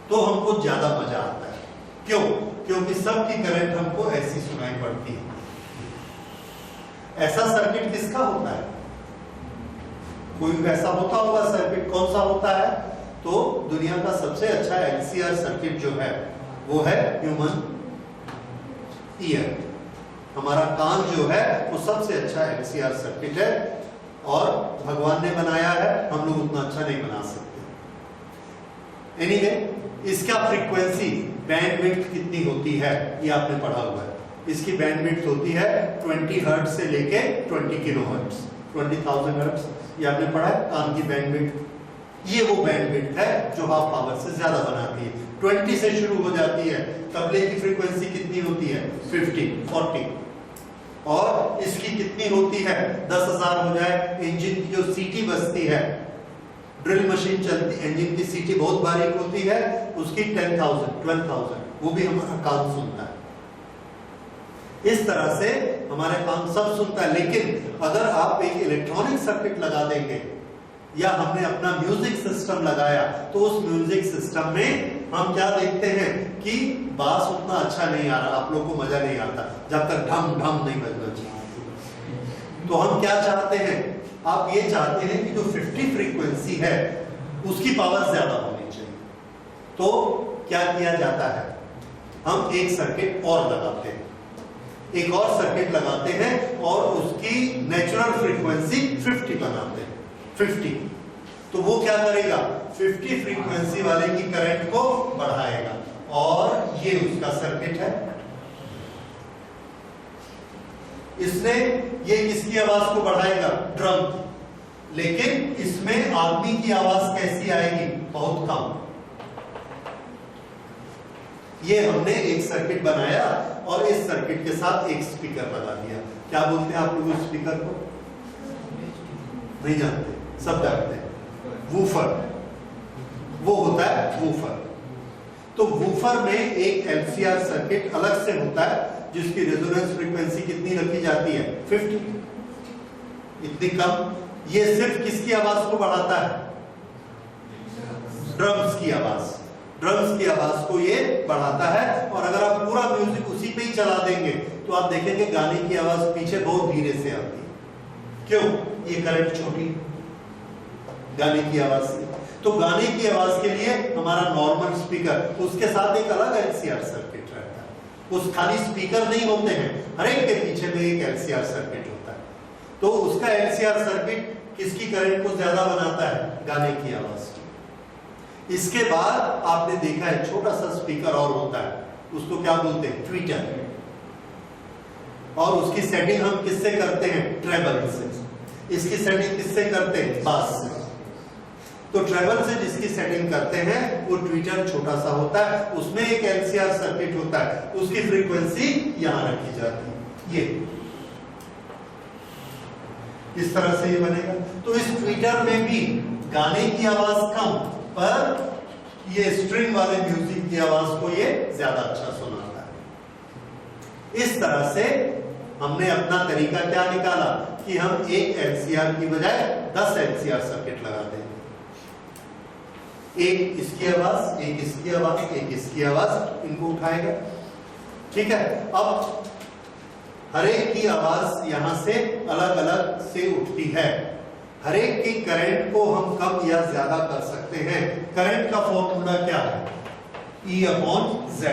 S1: तो हमको ज्यादा मजा आता है। क्यों? क्योंकि सबकी करंट हमको ऐसी सुनाई पड़ती है। ऐसा सर्किट किसका होता है? कोई ऐसा होता होगा सर्किट, कौन सा होता है? तो दुनिया का सबसे अच्छा एलसीआर सर्किट जो है वो है ह्यूमन ईयर। हमारा कान जो है वो सबसे अच्छा एलसीआर सर्किट है, और भगवान ने बनाया है, हम लोग उतना अच्छा नहीं बना सकते। एनीवे, इसका फ्रीक्वेंसी बैंडविड्थ कितनी होती है ये आपने पढ़ा हुआ है। इसकी बैंडविड्थ होती है 20 हर्ट्ज से लेके 20 किलोहर्ट्ज, 20,000 हर्ट्ज, ये आपने पढ़ा है कान की बैंडविड्थ। ये वो बैंडविड्थ है जो हाफ पावर से ज्यादा बनाती है, 20 से शुरू हो जाती है। तबले की फ्रीक्वेंसी कितनी होती है? 50, 40। और इसकी कितनी होती है? 10,000 हो जाए। इंजन की जो सीटी बजती है, ड्रिल मशीन चलती, इंजन की सीटी बहुत बारीक होती है, उसकी 10,000, 12,000, वो भी हमारा कान सुनता है। इस तरह से हमारे कान सब सुनता है। लेकिन अगर आप एक इलेक्ट्रॉनिक सर्किट लगा देंगे या हमने अपना म्यूजिक सिस्टम लगाया, तो उस म्यूजिक सिस्टम में हम क्या देखते हैं कि बास उतना अच्छा नहीं आ रहा, आप लोग को मजा नहीं आता जब तक ढम ढम नहीं बजना चाहिए। तो हम क्या चाहते हैं? आप ये चाहते हैं कि जो 50 फ्रीक्वेंसी है उसकी पावर ज्यादा होनी चाहिए। तो क्या किया जाता है? हम एक सर्किट और लगाते हैं, एक और सर्किट लगाते हैं और उसकी नेचुरल फ्रीक्वेंसी 50 बनाते हैं। 50, तो वो क्या करेगा? 50 फ्रीक्वेंसी वाले की करंट को बढ़ाएगा, और ये उसका सर्किट है। इसने ये किसकी आवाज को बढ़ाएगा? ड्रम। लेकिन इसमें आदमी की आवाज कैसी आएगी? बहुत कम। ये हमने एक सर्किट बनाया और इस सर्किट के साथ एक स्पीकर लगा दिया। क्या बोलते हैं आप लोग उस स्पीकर को? नहीं जानते? सब जानते हैं, वूफर। वो होता है वूफर। तो वूफर में एक LCR सर्किट अलग से होता है जिसकी रेजोनेंस फ्रीक्वेंसी कितनी रखी जाती है? 50। इतनी कम। ये सिर्फ किसकी आवाज को बढ़ाता है? ड्रम्स की आवाज। ड्रम्स की आवाज को ये बढ़ाता है। और अगर आप पूरा म्यूजिक उसी पे ही चला देंगे तो आप देखेंगे गाने की आवाज पीछे बहुत धीरे से आती है। क्यों? ये करंट छोटी गाने की आवाज से। तो गाने की आवाज के लिए हमारा नॉर्मल स्पीकर, उसके साथ एक अलग LCR सर्किट रहता है। उस खाली स्पीकर नहीं होते हैं, हर एक के पीछे में एक LCR सर्किट होता है। तो उसका LCR सर्किट किसकी करंट को ज्यादा बनाता है? गाने की आवाज की। इसके बाद आपने देखा है छोटा सा स्पीकर और होता है, उसको क्या बोलते हैं? ट्विटर। और उसकी सेटिंग हम किससे करते हैं? ट्रेबल से। इसकी सेटिंग किससे करते हैं? बास से। तो ट्रेबल से जिसकी सेटिंग करते हैं वो ट्विटर छोटा सा होता है, उसमें एक LCR सर्किट होता है, उसकी फ्रीक्वेंसी यहां रखी जाती है। ये इस तरह से ये बनेगा। तो इस ट्विटर में भी गाने की आवाज कम, पर ये स्ट्रिंग वाले म्यूजिक की आवाज को ये ज्यादा अच्छा सुनाता है। इस तरह से हमने अपना तरीका क्या निकाला कि हम एक LCR की बजाय 10 LCR सर्किट लगा देंगे। एक इसकी आवाज, एक इसकी आवाज, एक इसकी आवाज, इनको उठाएगा। ठीक है। अब हर एक की आवाज यहां से अलग अलग से उठती है। हर एक की करंट को हम कम या ज्यादा कर सकते हैं। करंट का फॉर्मूला क्या है? E/Z।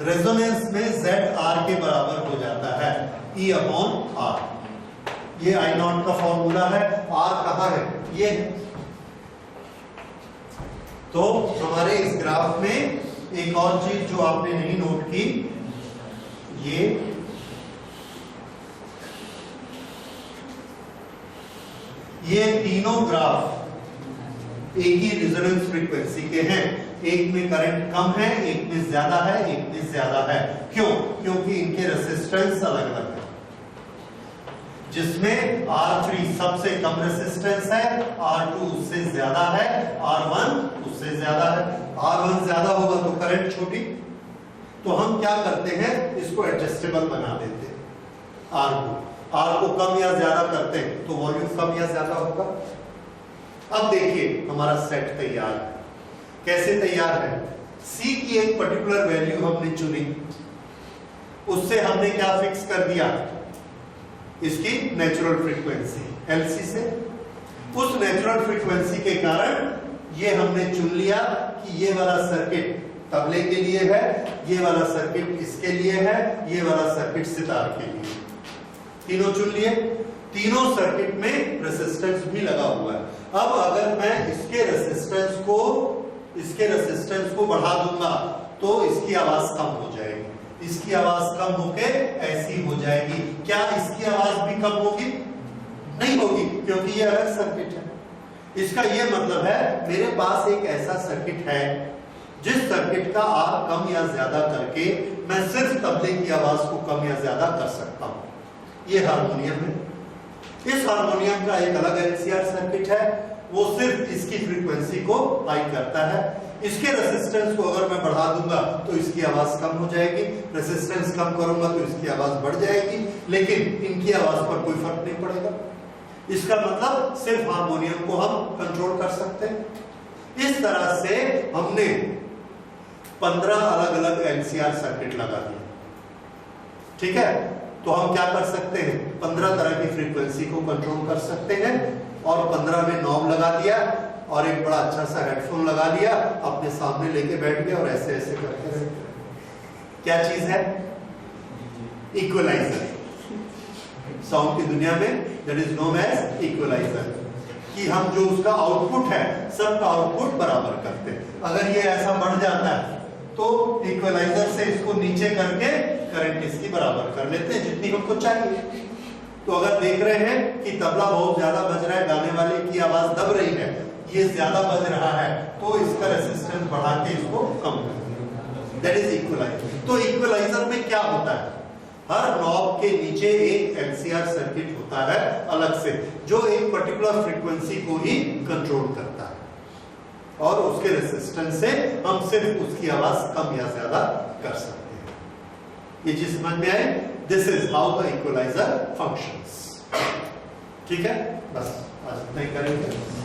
S1: रेजोनेंस में Z R के बराबर हो जाता है, E/R। ये I0 का फॉर्मूला है। R कहां है? ये है। तो हमारे इस ग्राफ में एक और चीज जो आपने नहीं नोट की, ये तीनों ग्राफ एक ही रेजोनेंस फ्रीक्वेंसी के हैं। एक में करंट कम है, एक में ज्यादा है, एक में ज्यादा है। क्यों? क्योंकि इनके रेसिस्टेंस अलग अलग है। जिसमें R3 सबसे कम रेसिस्टेंस है, R2 उससे ज्यादा है, R1 उससे ज्यादा है। R1 ज्यादा होगा तो करंट छोटी। तो हम क्या करते हैं? इसको एडजस्टेबल बना देते हैं। R को कम या ज्यादा करते हैं तो वॉल्यूम कम या ज्यादा होगा। अब देखिए हमारा सेट तैयार है। कैसे तैयार है? C की एक पर्टिकुलर वैल्यू हमने चुनी, उससे हमने क्या फिक्स कर दिया? इसकी नेचुरल फ्रीक्वेंसी LC से। उस नेचुरल फ्रीक्वेंसी के कारण ये हमने चुन लिया कि ये वाला सर्किट तबले के लिए है, ये वाला सर्किट इसके लिए है, ये वाला सर्किट सितार के लिए। तीनों चुन लिए। तीनों सर्किट में रेसिस्टेंस भी लगा हुआ है। अब अगर मैं इसके रेसिस्टेंस को बढ़ा दूंगा तो इसकी आवाज कम हो जाएगी। इसकी आवाज कम होके ऐसी हो जाएगी। क्या इसकी आवाज भी कम होगी? नहीं होगी, क्योंकि ये अलग सर्किट है। इसका ये मतलब है मेरे पास एक ऐसा सर्किट है जिस सर्किट का आप कम या ज्यादा करके मैं सिर्फ तबले की आवाज को कम या ज्यादा कर सकता हूं। ये हारमोनियम है। इस हारमोनियम का एक अलग LCR सर्किट है, वो सिर्फ इसकी फ्रीक्वेंसी को हाई करता है। इसके रेसिस्टेंस को अगर मैं बढ़ा दूंगा तो इसकी आवाज कम हो जाएगी, रेसिस्टेंस कम करूंगा तो इसकी आवाज बढ़ जाएगी, लेकिन इनकी आवाज पर कोई फर्क नहीं पड़ेगा। इसका मतलब सिर्फ हारमोनियम को हम कंट्रोल कर सकते हैं। इस तरह से हमने 15 अलग अलग LCR सर्किट लगा दिए। ठीक है। तो हम क्या कर सकते हैं? 15 तरह की फ्रीक्वेंसी को कंट्रोल कर सकते हैं। और 15 में नॉब लगा दिया और एक बड़ा अच्छा सा हेडफोन लगा लिया, अपने सामने लेके बैठ गया और ऐसे ऐसे करते रहे। क्या चीज है? इक्वलाइजर। साउंड की दुनिया में that is known as equaliser, कि हम जो उसका आउटपुट है सबका आउटपुट बराबर करते हैं। अगर ये ऐसा बढ़ जाता है तो इक्वलाइजर से इसको नीचे करके करंट इसकी बराबर कर लेते हैं जितनी हमको चाहिए। तो अगर देख रहे हैं कि तबला बहुत ज्यादा बज रहा है, गाने वाले की आवाज दब रही है, ये ज्यादा बज रहा है, तो इसका रेसिस्टेंस बढ़ा के इसको कम कर देंगे। That is equaliser. तो इक्वलाइजर में क्या होता है, हर नॉब के नीचे एक एलसीआर सर्किट होता है अलग से, जो एक पर्टिकुलर फ्रीक्वेंसी को ही कंट्रोल करता है, और उसके रेजिस्टेंस से हम सिर्फ उसकी आवाज कम या ज्यादा कर सकते हैं। ये चीज समझ में आए? This is how the equaliser functions. ठीक है, बस आज इतना ही करेंगे।